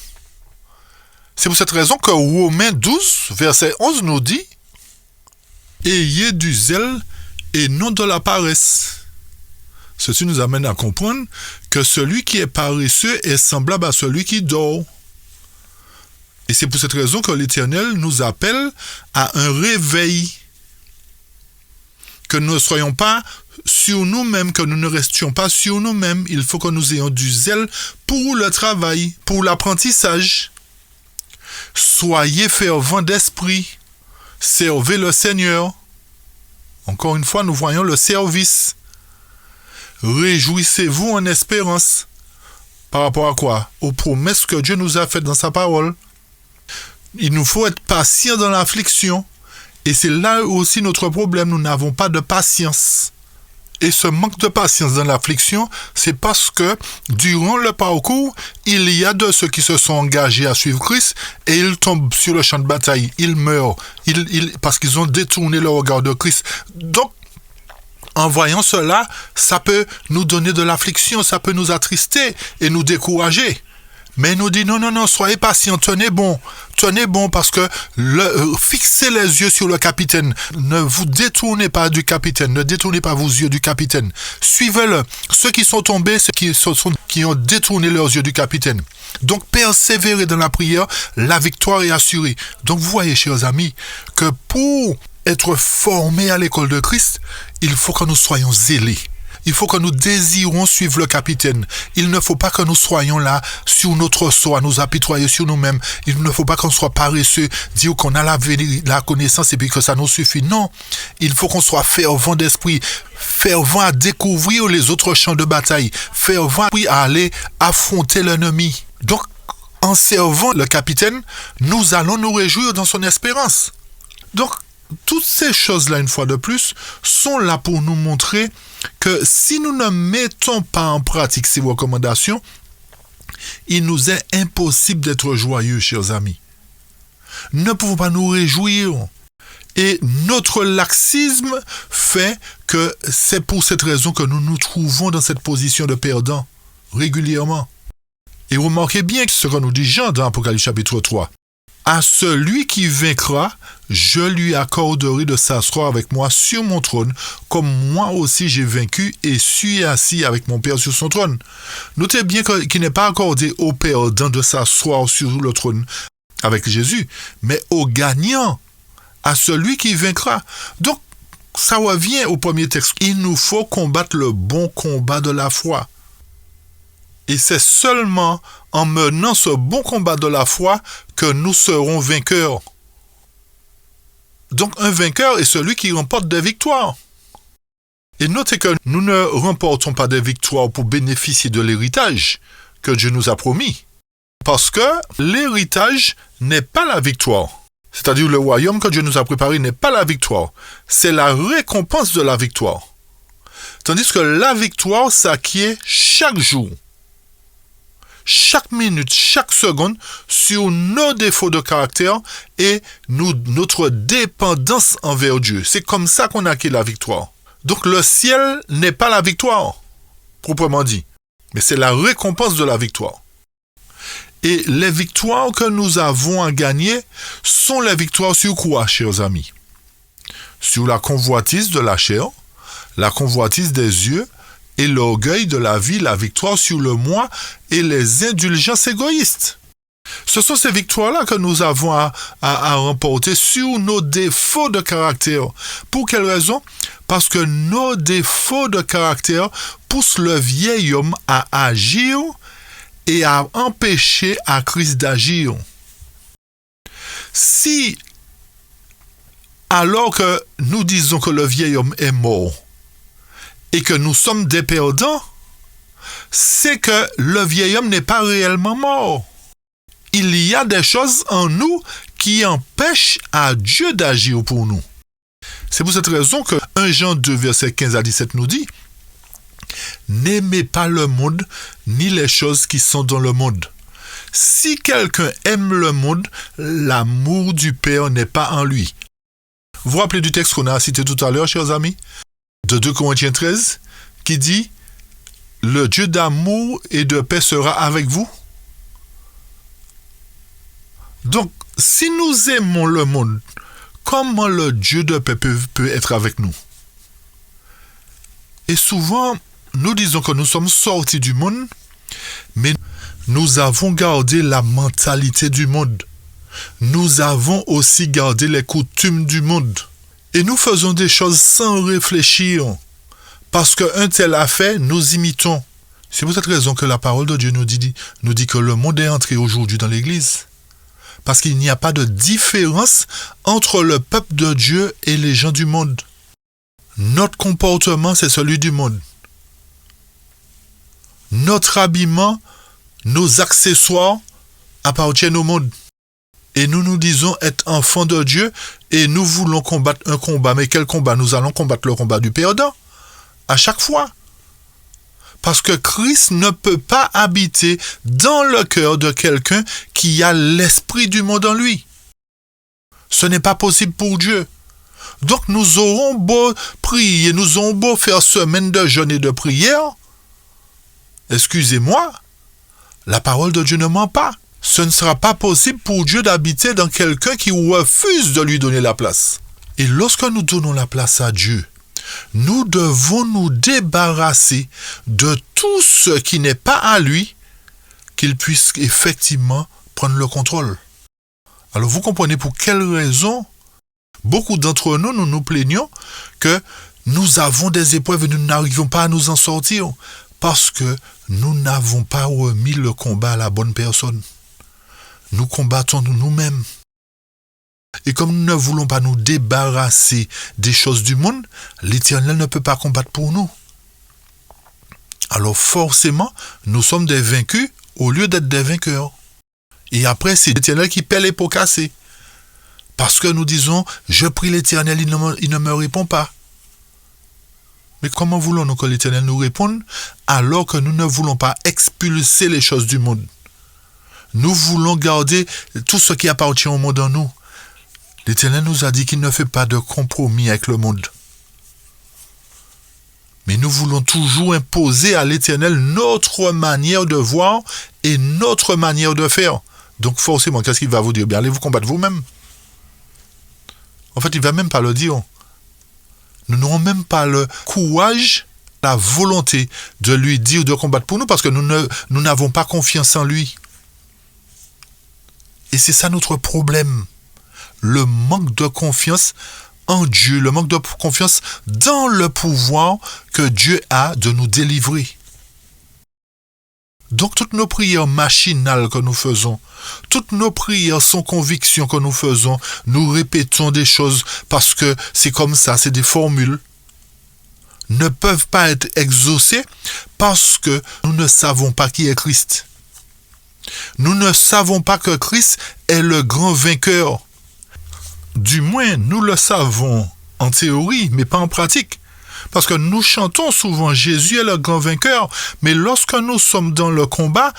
C'est pour cette raison que Romains 12, verset 11 nous dit « Ayez du zèle et non de la paresse. » Ceci nous amène à comprendre que celui qui est paresseux est semblable à celui qui dort. Et c'est pour cette raison que l'Éternel nous appelle à un réveil. Que nous ne soyons pas sur nous-mêmes, que nous ne restions pas sur nous-mêmes. Il faut que nous ayons du zèle pour le travail, pour l'apprentissage. Soyez fervents d'esprit. Servez le Seigneur. Encore une fois, nous voyons le service. Réjouissez-vous en espérance. Par rapport à quoi? Aux promesses que Dieu nous a faites dans sa parole. Il nous faut être patient dans l'affliction. Et c'est là aussi notre problème. Nous n'avons pas de patience. Et ce manque de patience dans l'affliction, c'est parce que durant le parcours, il y a de ceux qui se sont engagés à suivre Christ et ils tombent sur le champ de bataille. Ils meurent parce qu'ils ont détourné le regard de Christ. Donc, en voyant cela, ça peut nous donner de l'affliction, ça peut nous attrister et nous décourager. Mais il nous dit non, soyez patients, tenez bon parce que fixez les yeux sur le capitaine. Ne vous détournez pas du capitaine, ne détournez pas vos yeux du capitaine. Suivez-le. Ceux qui sont tombés, c'est qui ont détourné leurs yeux du capitaine. Donc persévérez dans la prière, la victoire est assurée. Donc vous voyez, chers amis, que pour être formés à l'école de Christ, il faut que nous soyons zélés. Il faut que nous désirons suivre le capitaine. Il ne faut pas que nous soyons là sur notre sceau, à nous apitoyer sur nous-mêmes. Il ne faut pas qu'on soit paresseux, dire qu'on a la connaissance et puis que ça nous suffit. Non, il faut qu'on soit fervent d'esprit, fervent à découvrir les autres champs de bataille, fervent à aller affronter l'ennemi. Donc, en servant le capitaine, nous allons nous réjouir dans son espérance. Donc, toutes ces choses-là, une fois de plus, sont là pour nous montrer que si nous ne mettons pas en pratique ces recommandations, il nous est impossible d'être joyeux, chers amis. Nous ne pouvons pas nous réjouir. Et notre laxisme fait que c'est pour cette raison que nous nous trouvons dans cette position de perdant régulièrement. Et remarquez bien ce que nous dit Jean dans Apocalypse chapitre 3. À celui qui vaincra, je lui accorderai de s'asseoir avec moi sur mon trône, comme moi aussi j'ai vaincu et suis assis avec mon Père sur son trône. Notez bien qu'il n'est pas accordé au perdant de s'asseoir sur le trône avec Jésus, mais au gagnant, à celui qui vaincra. Donc, ça revient au premier texte. Il nous faut combattre le bon combat de la foi. Et c'est seulement en menant ce bon combat de la foi que nous serons vainqueurs. Donc un vainqueur est celui qui remporte des victoires. Et notez que nous ne remportons pas des victoires pour bénéficier de l'héritage que Dieu nous a promis. Parce que l'héritage n'est pas la victoire. C'est-à-dire le royaume que Dieu nous a préparé n'est pas la victoire. C'est la récompense de la victoire. Tandis que la victoire s'acquiert chaque jour. Chaque minute, chaque seconde, sur nos défauts de caractère et notre dépendance envers Dieu. C'est comme ça qu'on acquiert la victoire. Donc le ciel n'est pas la victoire, proprement dit, mais c'est la récompense de la victoire. Et les victoires que nous avons à gagner sont les victoires sur quoi, chers amis? Sur la convoitise de la chair, la convoitise des yeux, et l'orgueil de la vie, la victoire sur le moi et les indulgences égoïstes. Ce sont ces victoires-là que nous avons à remporter sur nos défauts de caractère. Pour quelle raison? Parce que nos défauts de caractère poussent le vieil homme à agir et à empêcher à Christ d'agir. Si, alors que nous disons que le vieil homme est mort, et que nous sommes des perdants, c'est que le vieil homme n'est pas réellement mort. Il y a des choses en nous qui empêchent à Dieu d'agir pour nous. C'est pour cette raison que 1 Jean 2, versets 15 à 17 nous dit « N'aimez pas le monde, ni les choses qui sont dans le monde. Si quelqu'un aime le monde, l'amour du Père n'est pas en lui. » Vous vous rappelez du texte qu'on a cité tout à l'heure, chers amis? De 2 Corinthiens 13, qui dit « Le Dieu d'amour et de paix sera avec vous. » Donc, si nous aimons le monde, comment le Dieu de paix peut être avec nous? Et souvent, nous disons que nous sommes sortis du monde, mais nous avons gardé la mentalité du monde. Nous avons aussi gardé les coutumes du monde. Et nous faisons des choses sans réfléchir. Parce qu'un tel a fait, nous imitons. C'est pour cette raison que la parole de Dieu nous dit que le monde est entré aujourd'hui dans l'Église. Parce qu'il n'y a pas de différence entre le peuple de Dieu et les gens du monde. Notre comportement, c'est celui du monde. Notre habillement, nos accessoires appartiennent au monde. Et nous disons être enfants de Dieu et nous voulons combattre un combat. Mais quel combat? Nous allons combattre le combat du perdant. À chaque fois. Parce que Christ ne peut pas habiter dans le cœur de quelqu'un qui a l'esprit du monde en lui. Ce n'est pas possible pour Dieu. Donc nous aurons beau prier, nous aurons beau faire semaine de jeûne et de prière. Excusez-moi, la parole de Dieu ne ment pas. Ce ne sera pas possible pour Dieu d'habiter dans quelqu'un qui refuse de lui donner la place. Et lorsque nous donnons la place à Dieu, nous devons nous débarrasser de tout ce qui n'est pas à lui, qu'il puisse effectivement prendre le contrôle. Alors vous comprenez pour quelle raison beaucoup d'entre nous, nous nous plaignons que nous avons des épreuves et nous n'arrivons pas à nous en sortir parce que nous n'avons pas remis le combat à la bonne personne. Nous combattons nous-mêmes. Et comme nous ne voulons pas nous débarrasser des choses du monde, l'Éternel ne peut pas combattre pour nous. Alors forcément, nous sommes des vaincus au lieu d'être des vainqueurs. Et après, c'est l'Éternel qui paie les pots cassés. Parce que nous disons, je prie l'Éternel, il ne me répond pas. Mais comment voulons-nous que l'Éternel nous réponde alors que nous ne voulons pas expulser les choses du monde? Nous voulons garder tout ce qui appartient au monde en nous. L'Éternel nous a dit qu'il ne fait pas de compromis avec le monde. Mais nous voulons toujours imposer à l'Éternel notre manière de voir et notre manière de faire. Donc forcément, qu'est-ce qu'il va vous dire? Bien, allez vous combattre vous-même. En fait, il ne va même pas le dire. Nous n'aurons même pas le courage, la volonté de lui dire de combattre pour nous parce que nous n'avons pas confiance en lui. Et c'est ça notre problème. Le manque de confiance en Dieu, le manque de confiance dans le pouvoir que Dieu a de nous délivrer. Donc toutes nos prières machinales que nous faisons, toutes nos prières sans conviction que nous faisons, nous répétons des choses parce que c'est comme ça, c'est des formules, ne peuvent pas être exaucées parce que nous ne savons pas qui est Christ. Nous ne savons pas que Christ est le grand vainqueur. Du moins, nous le savons en théorie, mais pas en pratique. Parce que nous chantons souvent Jésus est le grand vainqueur, mais lorsque nous sommes dans le combat,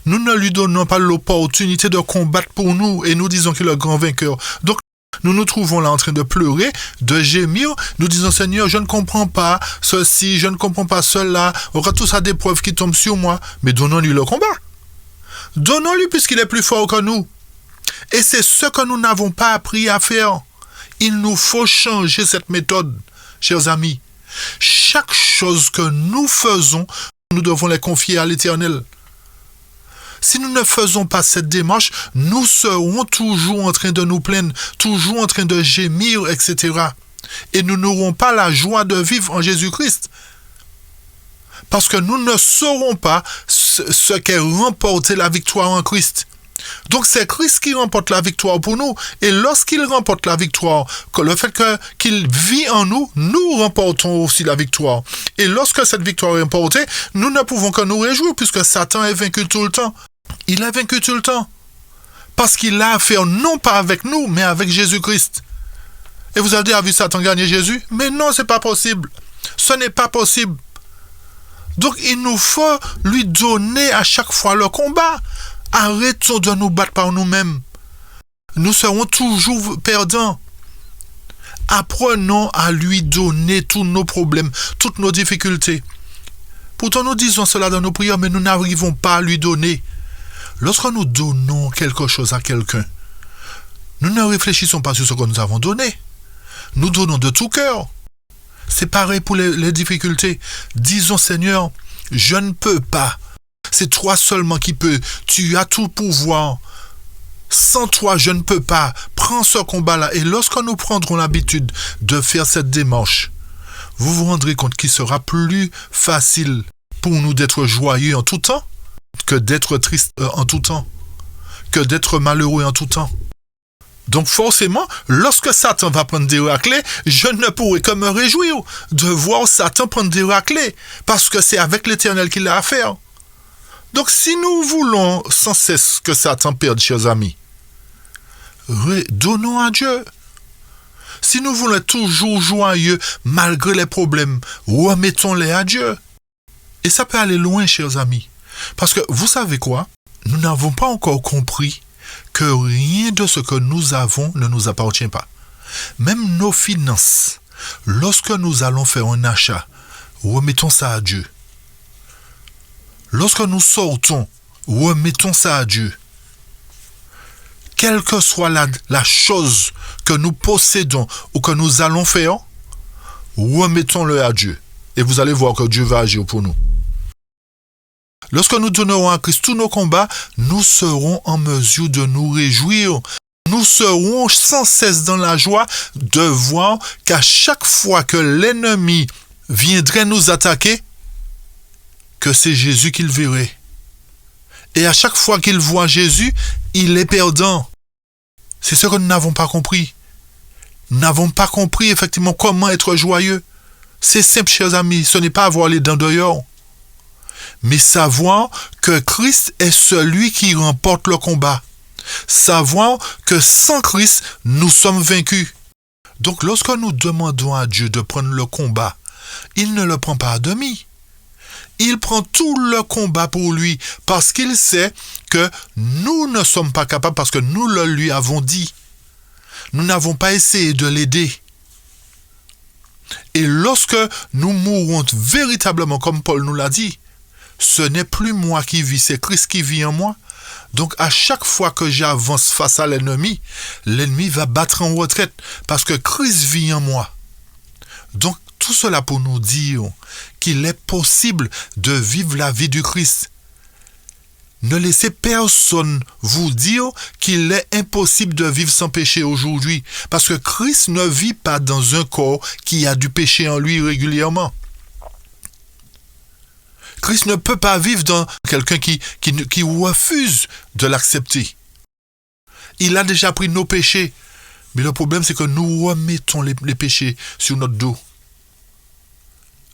nous ne lui donnons pas l'opportunité de combattre pour nous et nous disons qu'il est le grand vainqueur. Donc, nous nous trouvons là en train de pleurer, de gémir, nous disons Seigneur, je ne comprends pas ceci, je ne comprends pas cela, aura tout ça des preuves qui tombent sur moi, mais donnons-lui le combat. Donnons-lui puisqu'il est plus fort que nous. Et c'est ce que nous n'avons pas appris à faire. Il nous faut changer cette méthode, chers amis. Chaque chose que nous faisons, nous devons les confier à l'Éternel. Si nous ne faisons pas cette démarche, nous serons toujours en train de nous plaindre, toujours en train de gémir, etc. Et nous n'aurons pas la joie de vivre en Jésus-Christ. Parce que nous ne saurons pas ce qu'est remporter la victoire en Christ. Donc c'est Christ qui remporte la victoire pour nous. Et lorsqu'il remporte la victoire, que le fait qu'il vit en nous, nous remportons aussi la victoire. Et lorsque cette victoire est remportée, nous ne pouvons que nous réjouir puisque Satan est vaincu tout le temps. Il est vaincu tout le temps. Parce qu'il a affaire non pas avec nous, mais avec Jésus-Christ. Et vous avez déjà vu Satan gagner Jésus? Mais non, c'est pas possible. Ce n'est pas possible. Donc il nous faut lui donner à chaque fois le combat. Arrêtons de nous battre par nous-mêmes. Nous serons toujours perdants. Apprenons à lui donner tous nos problèmes, toutes nos difficultés. Pourtant nous disons cela dans nos prières, mais nous n'arrivons pas à lui donner. Lorsque nous donnons quelque chose à quelqu'un, nous ne réfléchissons pas sur ce que nous avons donné. Nous donnons de tout cœur. C'est pareil pour les difficultés. Disons, Seigneur, je ne peux pas. C'est toi seulement qui peux. Tu as tout pouvoir. Sans toi, je ne peux pas. Prends ce combat-là. Et lorsque nous prendrons l'habitude de faire cette démarche, vous vous rendrez compte qu'il sera plus facile pour nous d'être joyeux en tout temps que d'être triste en tout temps, que d'être malheureux en tout temps. Donc forcément, lorsque Satan va prendre des raclées, je ne pourrai que me réjouir de voir Satan prendre des raclées, parce que c'est avec l'Éternel qu'il a affaire. Donc si nous voulons sans cesse que Satan perde, chers amis, donnons à Dieu. Si nous voulons être toujours joyeux malgré les problèmes, remettons-les à Dieu. Et ça peut aller loin, chers amis. Parce que vous savez quoi? Nous n'avons pas encore compris que rien de ce que nous avons ne nous appartient pas. Même nos finances, lorsque nous allons faire un achat, remettons ça à Dieu. Lorsque nous sortons, remettons ça à Dieu. Quelle que soit la chose que nous possédons ou que nous allons faire, remettons-le à Dieu. Et vous allez voir que Dieu va agir pour nous. Lorsque nous donnerons à Christ tous nos combats, nous serons en mesure de nous réjouir. Nous serons sans cesse dans la joie de voir qu'à chaque fois que l'ennemi viendrait nous attaquer, que c'est Jésus qu'il verrait. Et à chaque fois qu'il voit Jésus, il est perdant. C'est ce que nous n'avons pas compris. Nous n'avons pas compris effectivement comment être joyeux. C'est simple, chers amis, ce n'est pas avoir les dents dehors, mais savoir que Christ est celui qui remporte le combat. Savoir que sans Christ, nous sommes vaincus. Donc lorsque nous demandons à Dieu de prendre le combat, il ne le prend pas à demi. Il prend tout le combat pour lui parce qu'il sait que nous ne sommes pas capables, parce que nous le lui avons dit. Nous n'avons pas essayé de l'aider. Et lorsque nous mourrons véritablement, comme Paul nous l'a dit, ce n'est plus moi qui vis, c'est Christ qui vit en moi. Donc à chaque fois que j'avance face à l'ennemi va battre en retraite parce que Christ vit en moi. Donc tout cela pour nous dire qu'il est possible de vivre la vie du Christ. Ne laissez personne vous dire qu'il est impossible de vivre sans péché aujourd'hui, parce que Christ ne vit pas dans un corps qui a du péché en lui régulièrement. Christ ne peut pas vivre dans quelqu'un qui refuse de l'accepter. Il a déjà pris nos péchés, mais le problème c'est que nous remettons les péchés sur notre dos.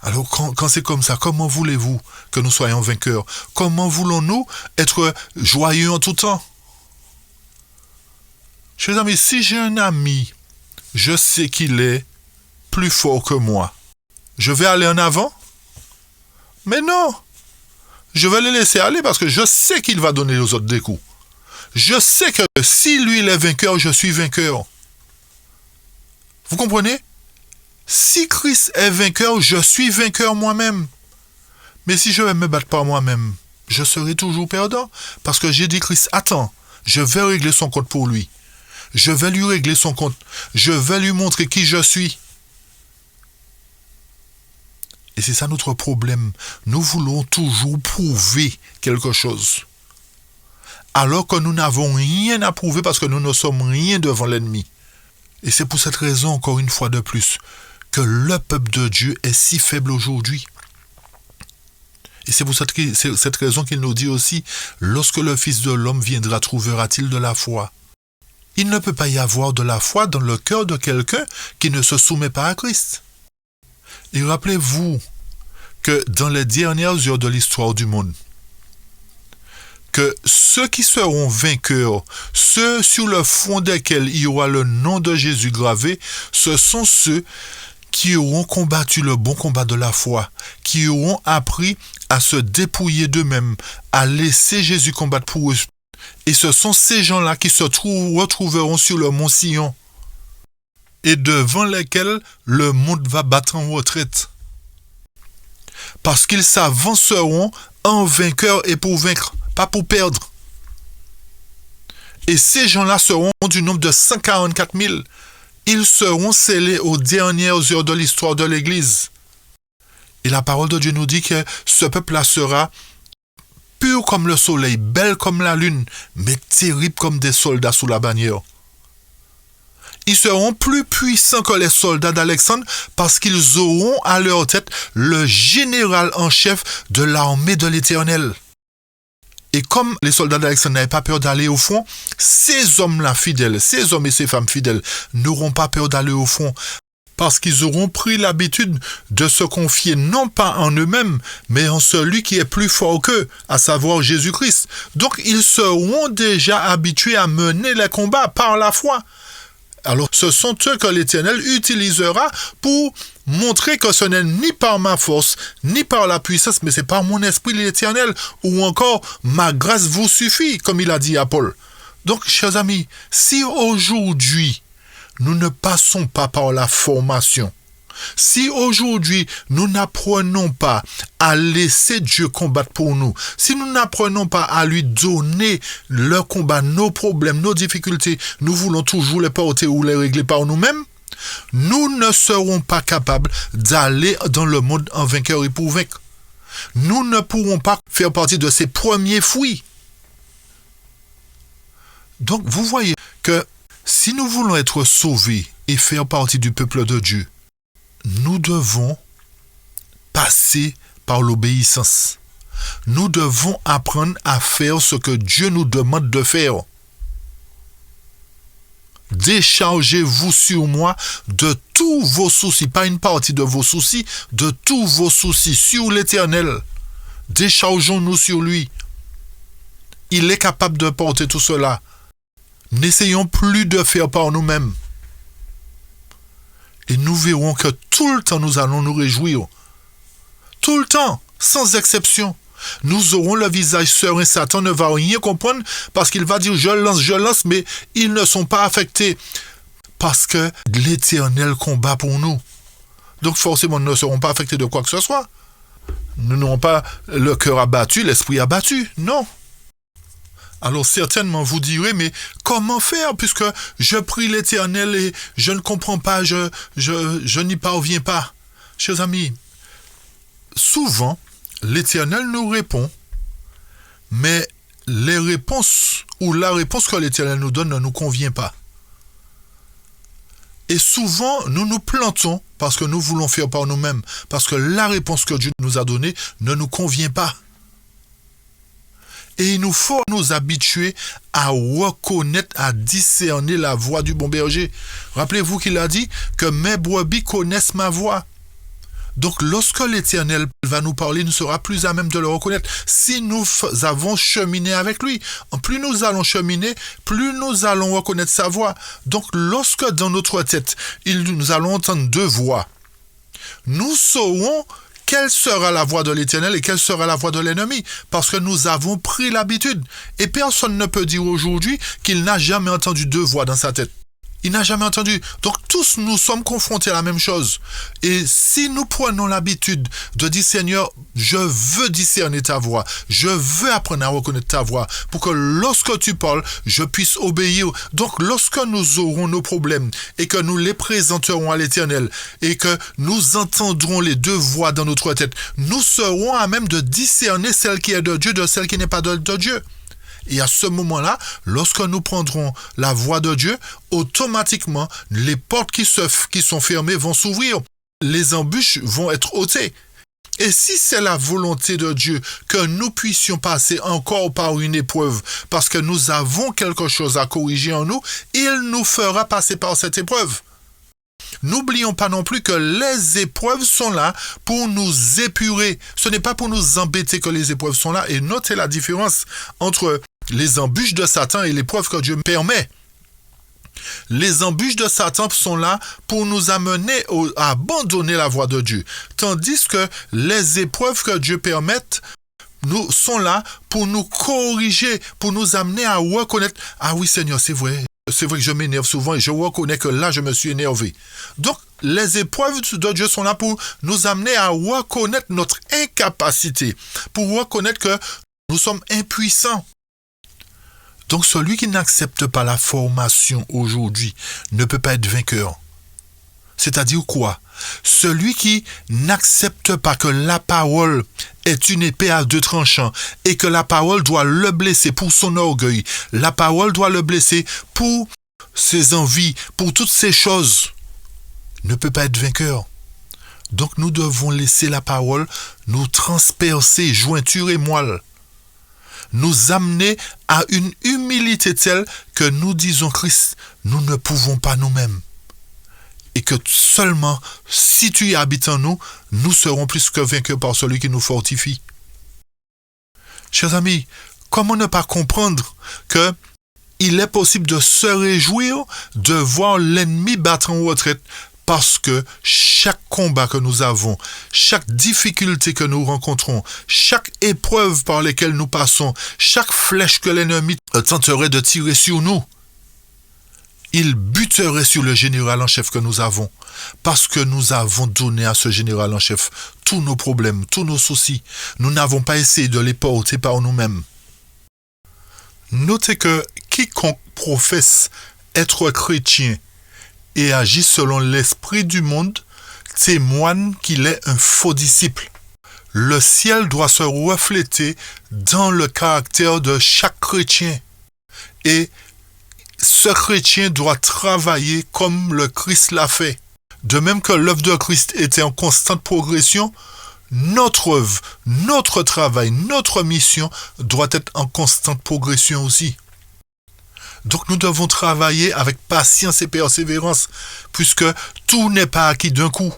Alors quand c'est comme ça, comment voulez-vous que nous soyons vainqueurs? Comment voulons-nous être joyeux en tout temps? Chers amis, si j'ai un ami, je sais qu'il est plus fort que moi. Je vais aller en avant? Mais non! Je vais le laisser aller parce que je sais qu'il va donner aux autres des coups. Je sais que si lui il est vainqueur, je suis vainqueur. Vous comprenez? Si Christ est vainqueur, je suis vainqueur moi-même. Mais si je vais me battre par moi-même, je serai toujours perdant. Parce que j'ai dit, Christ, attends, je vais régler son compte pour lui. Je vais lui régler son compte. Je vais lui montrer qui je suis. Et c'est ça notre problème. Nous voulons toujours prouver quelque chose. Alors que nous n'avons rien à prouver parce que nous ne sommes rien devant l'ennemi. Et c'est pour cette raison, encore une fois de plus, que le peuple de Dieu est si faible aujourd'hui. Et c'est pour cette raison qu'il nous dit aussi, lorsque le Fils de l'homme viendra, trouvera-t-il de la foi? Il ne peut pas y avoir de la foi dans le cœur de quelqu'un qui ne se soumet pas à Christ. Et rappelez-vous que dans les dernières heures de l'histoire du monde, que ceux qui seront vainqueurs, ceux sur le front desquels il y aura le nom de Jésus gravé, ce sont ceux qui auront combattu le bon combat de la foi, qui auront appris à se dépouiller d'eux-mêmes, à laisser Jésus combattre pour eux. Et ce sont ces gens-là qui se retrouveront sur le mont Sion et devant lesquels le monde va battre en retraite. Parce qu'ils s'avanceront en vainqueurs et pour vaincre, pas pour perdre. Et ces gens-là seront du nombre de 144 000. Ils seront scellés aux dernières heures de l'histoire de l'Église. Et la parole de Dieu nous dit que ce peuple-là sera pur comme le soleil, belle comme la lune, mais terrible comme des soldats sous la bannière. Ils seront plus puissants que les soldats d'Alexandre parce qu'ils auront à leur tête le général en chef de l'armée de l'Éternel. Et comme les soldats d'Alexandre n'avaient pas peur d'aller au front, ces hommes-là fidèles, ces hommes et ces femmes fidèles n'auront pas peur d'aller au front parce qu'ils auront pris l'habitude de se confier non pas en eux-mêmes, mais en celui qui est plus fort qu'eux, à savoir Jésus-Christ. Donc ils seront déjà habitués à mener les combats par la foi. Alors ce sont eux que l'Éternel utilisera pour montrer que ce n'est ni par ma force, ni par la puissance, mais c'est par mon esprit l'Éternel, ou encore ma grâce vous suffit, comme il a dit à Paul. Donc, chers amis, si aujourd'hui, nous ne passons pas par la formation, si aujourd'hui nous n'apprenons pas à laisser Dieu combattre pour nous, si nous n'apprenons pas à lui donner le combat, nos problèmes, nos difficultés, nous voulons toujours les porter ou les régler par nous-mêmes, nous ne serons pas capables d'aller dans le monde en vainqueur et pour vaincre. Nous ne pourrons pas faire partie de ces premiers fruits. Donc vous voyez que si nous voulons être sauvés et faire partie du peuple de Dieu, nous devons passer par l'obéissance. Nous devons apprendre à faire ce que Dieu nous demande de faire. Déchargez-vous sur moi de tous vos soucis, pas une partie de vos soucis, de tous vos soucis sur l'Éternel. Déchargeons-nous sur lui. Il est capable de porter tout cela. N'essayons plus de faire par nous-mêmes. Et nous verrons que tout le temps nous allons nous réjouir. Tout le temps, sans exception. Nous aurons le visage serein. Satan ne va rien comprendre parce qu'il va dire je lance, mais ils ne sont pas affectés. Parce que l'Éternel combat pour nous. Donc forcément, nous ne serons pas affectés de quoi que ce soit. Nous n'aurons pas le cœur abattu, l'esprit abattu. Non. Alors certainement vous direz, mais comment faire puisque je prie l'Éternel et je ne comprends pas, je n'y parviens pas. Chers amis, souvent, l'Éternel nous répond, mais les réponses ou la réponse que l'Éternel nous donne ne nous convient pas. Et souvent, nous nous plantons parce que nous voulons faire par nous-mêmes, parce que la réponse que Dieu nous a donnée ne nous convient pas. Et il nous faut nous habituer à reconnaître, à discerner la voix du bon berger. Rappelez-vous qu'il a dit que mes brebis connaissent ma voix. Donc lorsque l'Éternel va nous parler, nous sera plus à même de le reconnaître. Si nous avons cheminé avec lui, plus nous allons cheminer, plus nous allons reconnaître sa voix. Donc lorsque dans notre tête, nous allons entendre deux voix, nous saurons quelle sera la voix de l'Éternel et quelle sera la voix de l'ennemi, parce que nous avons pris l'habitude. Et personne ne peut dire aujourd'hui qu'il n'a jamais entendu deux voix dans sa tête. Il n'a jamais entendu. Donc tous nous sommes confrontés à la même chose. Et si nous prenons l'habitude de dire Seigneur, je veux discerner ta voix, je veux apprendre à reconnaître ta voix, pour que lorsque tu parles, je puisse obéir. Donc lorsque nous aurons nos problèmes et que nous les présenterons à l'Éternel et que nous entendrons les deux voix dans notre tête, nous serons à même de discerner celle qui est de Dieu de celle qui n'est pas de Dieu. Et à ce moment-là, lorsque nous prendrons la voix de Dieu, automatiquement, les portes qui sont fermées vont s'ouvrir. Les embûches vont être ôtées. Et si c'est la volonté de Dieu que nous puissions passer encore par une épreuve, parce que nous avons quelque chose à corriger en nous, il nous fera passer par cette épreuve. N'oublions pas non plus que les épreuves sont là pour nous épurer. Ce n'est pas pour nous embêter que les épreuves sont là. Et notez la différence entre les embûches de Satan et l'épreuve que Dieu permet. Les embûches de Satan sont là pour nous amener à abandonner la voie de Dieu. Tandis que les épreuves que Dieu permet sont là pour nous corriger, pour nous amener à reconnaître « Ah oui Seigneur, c'est vrai que je m'énerve souvent et je reconnais que là je me suis énervé. » Donc les épreuves de Dieu sont là pour nous amener à reconnaître notre incapacité, pour reconnaître que nous sommes impuissants. Donc celui qui n'accepte pas la formation aujourd'hui ne peut pas être vainqueur. C'est-à-dire quoi? Celui qui n'accepte pas que la parole est une épée à deux tranchants et que la parole doit le blesser pour son orgueil, la parole doit le blesser pour ses envies, pour toutes ces choses, ne peut pas être vainqueur. Donc nous devons laisser la parole nous transpercer, jointure et moelle, nous amener à une humilité telle que nous disons Christ, nous ne pouvons pas nous-mêmes. Et que seulement si tu y habites en nous, nous serons plus que vainqueurs par celui qui nous fortifie. Chers amis, comment ne pas comprendre que il est possible de se réjouir de voir l'ennemi battre en retraite parce que chaque combat que nous avons, chaque difficulté que nous rencontrons, chaque épreuve par laquelle nous passons, chaque flèche que l'ennemi tenterait de tirer sur nous, il buterait sur le général en chef que nous avons, parce que nous avons donné à ce général en chef tous nos problèmes, tous nos soucis. Nous n'avons pas essayé de les porter par nous-mêmes. Notez que quiconque professe être chrétien et agit selon l'esprit du monde témoigne qu'il est un faux disciple. Le ciel doit se refléter dans le caractère de chaque chrétien. Et ce chrétien doit travailler comme le Christ l'a fait. De même que l'œuvre de Christ était en constante progression, notre œuvre, notre travail, notre mission doit être en constante progression aussi. Donc nous devons travailler avec patience et persévérance, puisque tout n'est pas acquis d'un coup.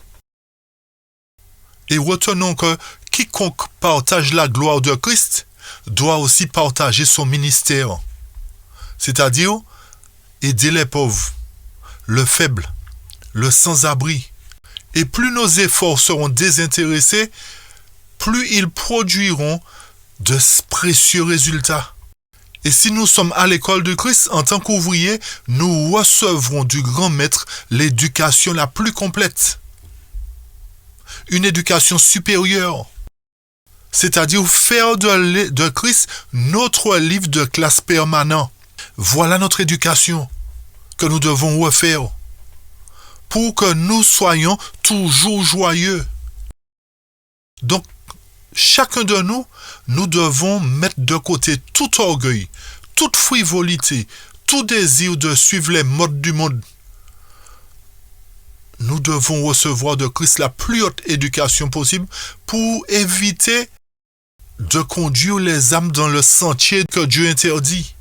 Et retenons que quiconque partage la gloire de Christ doit aussi partager son ministère, c'est-à-dire aider les pauvres, le faible, le sans-abri. Et plus nos efforts seront désintéressés, plus ils produiront de précieux résultats. Et si nous sommes à l'école de Christ, en tant qu'ouvriers, nous recevrons du grand maître l'éducation la plus complète. Une éducation supérieure. C'est-à-dire faire de Christ notre livre de classe permanent. Voilà notre éducation que nous devons refaire pour que nous soyons toujours joyeux. Donc, chacun de nous, nous devons mettre de côté tout orgueil, toute frivolité, tout désir de suivre les modes du monde. Nous devons recevoir de Christ la plus haute éducation possible pour éviter de conduire les âmes dans le sentier que Dieu interdit.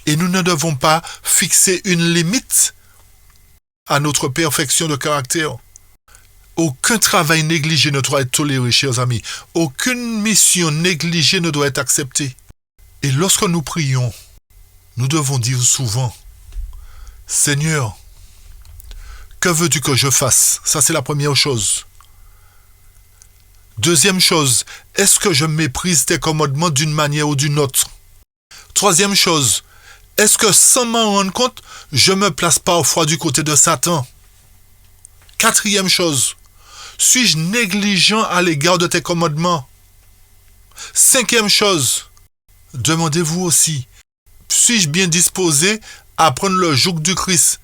Et nous ne devons pas fixer une limite à notre perfection de caractère. Aucun travail négligé ne doit être toléré, chers amis. Aucune mission négligée ne doit être acceptée. Et lorsque nous prions, nous devons dire souvent, Seigneur, que veux-tu que je fasse? Ça, c'est la première chose. Deuxième chose, est-ce que je méprise tes commandements d'une manière ou d'une autre? Troisième chose, est-ce que sans m'en rendre compte, je me place parfois du côté de Satan? Quatrième chose, suis-je négligent à l'égard de tes commandements? Cinquième chose, demandez-vous aussi, suis-je bien disposé à prendre le joug du Christ,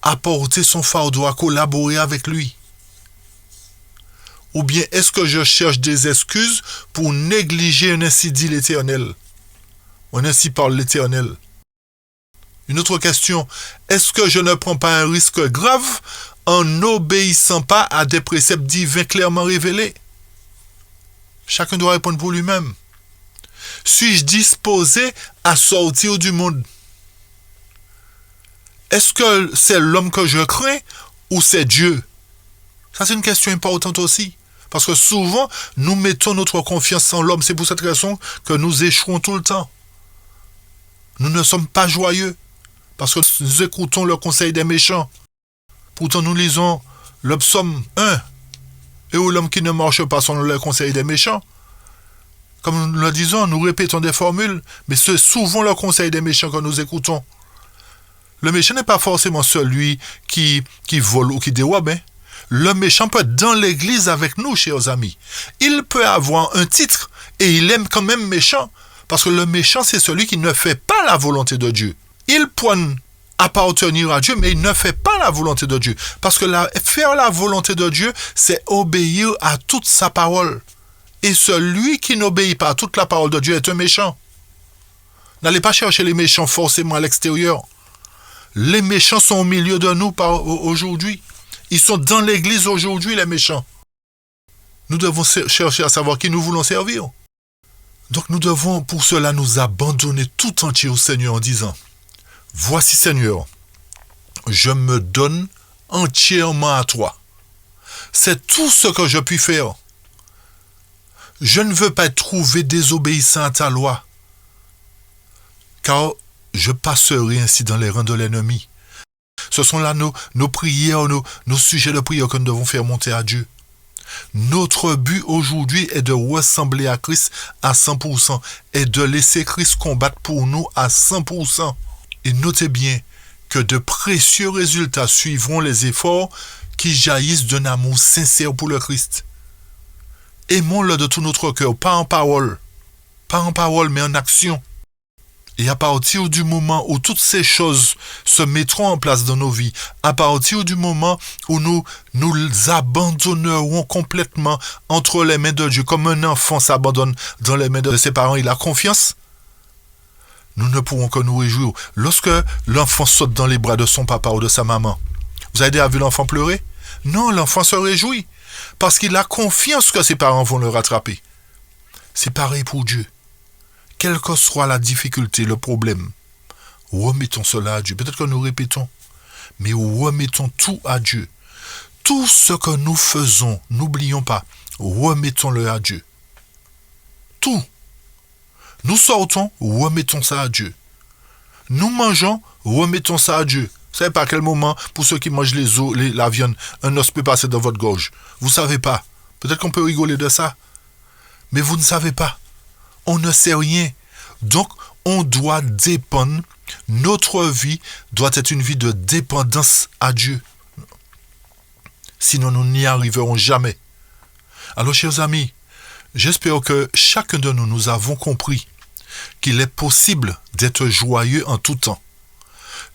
à porter son fardeau, à collaborer avec lui? Ou bien est-ce que je cherche des excuses pour négliger un ainsi dit l'Éternel? Un ainsi parle l'Éternel. Une autre question, est-ce que je ne prends pas un risque grave en n'obéissant pas à des préceptes divins clairement révélés? Chacun doit répondre pour lui-même. Suis-je disposé à sortir du monde? Est-ce que c'est l'homme que je crains ou c'est Dieu? Ça, c'est une question importante aussi. Parce que souvent, nous mettons notre confiance en l'homme. C'est pour cette raison que nous échouons tout le temps. Nous ne sommes pas joyeux. Parce que nous écoutons le conseil des méchants. Pourtant, nous lisons le psaume 1. Et où l'homme qui ne marche pas selon le conseil des méchants. Comme nous le disons, nous répétons des formules. Mais c'est souvent le conseil des méchants que nous écoutons. Le méchant n'est pas forcément celui qui vole ou qui dérobe. Le méchant peut être dans l'église avec nous, chers amis. Il peut avoir un titre et il aime quand même méchant Parce que le méchant, c'est celui qui ne fait pas la volonté de Dieu. Il prône appartenir à Dieu, mais il ne fait pas la volonté de Dieu. Parce que faire la volonté de Dieu, c'est obéir à toute sa parole. Et celui qui n'obéit pas à toute la parole de Dieu est un méchant. N'allez pas chercher les méchants forcément à l'extérieur. Les méchants sont au milieu de nous aujourd'hui. Ils sont dans l'église aujourd'hui, les méchants. Nous devons chercher à savoir qui nous voulons servir. Donc nous devons pour cela nous abandonner tout entier au Seigneur en disant: voici Seigneur, je me donne entièrement à toi. C'est tout ce que je puis faire. Je ne veux pas être trouvé désobéissant à ta loi, car je passerai ainsi dans les rangs de l'ennemi. Ce sont là nos prières, nos sujets de prière que nous devons faire monter à Dieu. Notre but aujourd'hui est de ressembler à Christ à 100% et de laisser Christ combattre pour nous à 100%. Et notez bien que de précieux résultats suivront les efforts qui jaillissent d'un amour sincère pour le Christ. Aimons-le de tout notre cœur, pas en parole, mais en action. Et à partir du moment où toutes ces choses se mettront en place dans nos vies, à partir du moment où nous abandonnerons complètement entre les mains de Dieu, comme un enfant s'abandonne dans les mains de ses parents, il a confiance, nous ne pourrons que nous réjouir. Lorsque l'enfant saute dans les bras de son papa ou de sa maman, vous avez déjà vu l'enfant pleurer? Non, l'enfant se réjouit, parce qu'il a confiance que ses parents vont le rattraper. C'est pareil pour Dieu. Quelle que soit la difficulté, le problème, remettons cela à Dieu. Peut-être que nous répétons, mais remettons tout à Dieu. Tout ce que nous faisons, n'oublions pas, remettons-le à Dieu. Tout. Nous sortons, remettons ça à Dieu. Nous mangeons, remettons ça à Dieu. Vous savez pas à quel moment, pour ceux qui mangent les os, la viande, un os peut passer dans votre gorge. Vous savez pas. Peut-être qu'on peut rigoler de ça. Mais vous ne savez pas. On ne sait rien. Donc, on doit dépendre. Notre vie doit être une vie de dépendance à Dieu. Sinon, nous n'y arriverons jamais. Alors, chers amis, j'espère que chacun de nous avons compris qu'il est possible d'être joyeux en tout temps.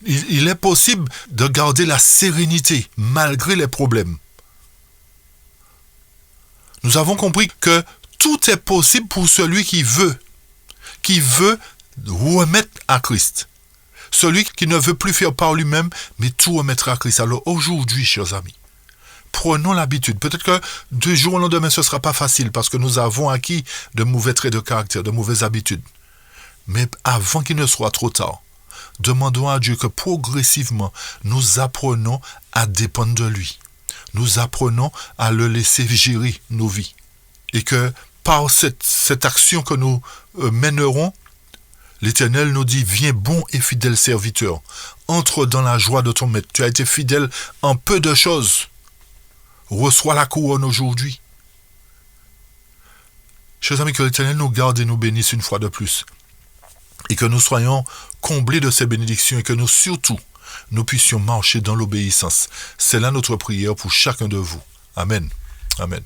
Il est possible de garder la sérénité malgré les problèmes. Nous avons compris que tout est possible pour celui qui veut remettre à Christ. Celui qui ne veut plus faire par lui-même, mais tout remettre à Christ. Alors aujourd'hui, chers amis, prenons l'habitude. Peut-être que du jour au lendemain, ce ne sera pas facile parce que nous avons acquis de mauvais traits de caractère, de mauvaises habitudes. Mais avant qu'il ne soit trop tard, demandons à Dieu que progressivement, nous apprenons à dépendre de lui. Nous apprenons à le laisser gérer nos vies. Et que par cette action que nous mènerons, l'Éternel nous dit: viens bon et fidèle serviteur, entre dans la joie de ton maître. Tu as été fidèle en peu de choses. Reçois la couronne aujourd'hui. Chers amis, que l'Éternel nous garde et nous bénisse une fois de plus. Et que nous soyons comblés de ces bénédictions et que nous puissions marcher dans l'obéissance. C'est là notre prière pour chacun de vous. Amen. Amen.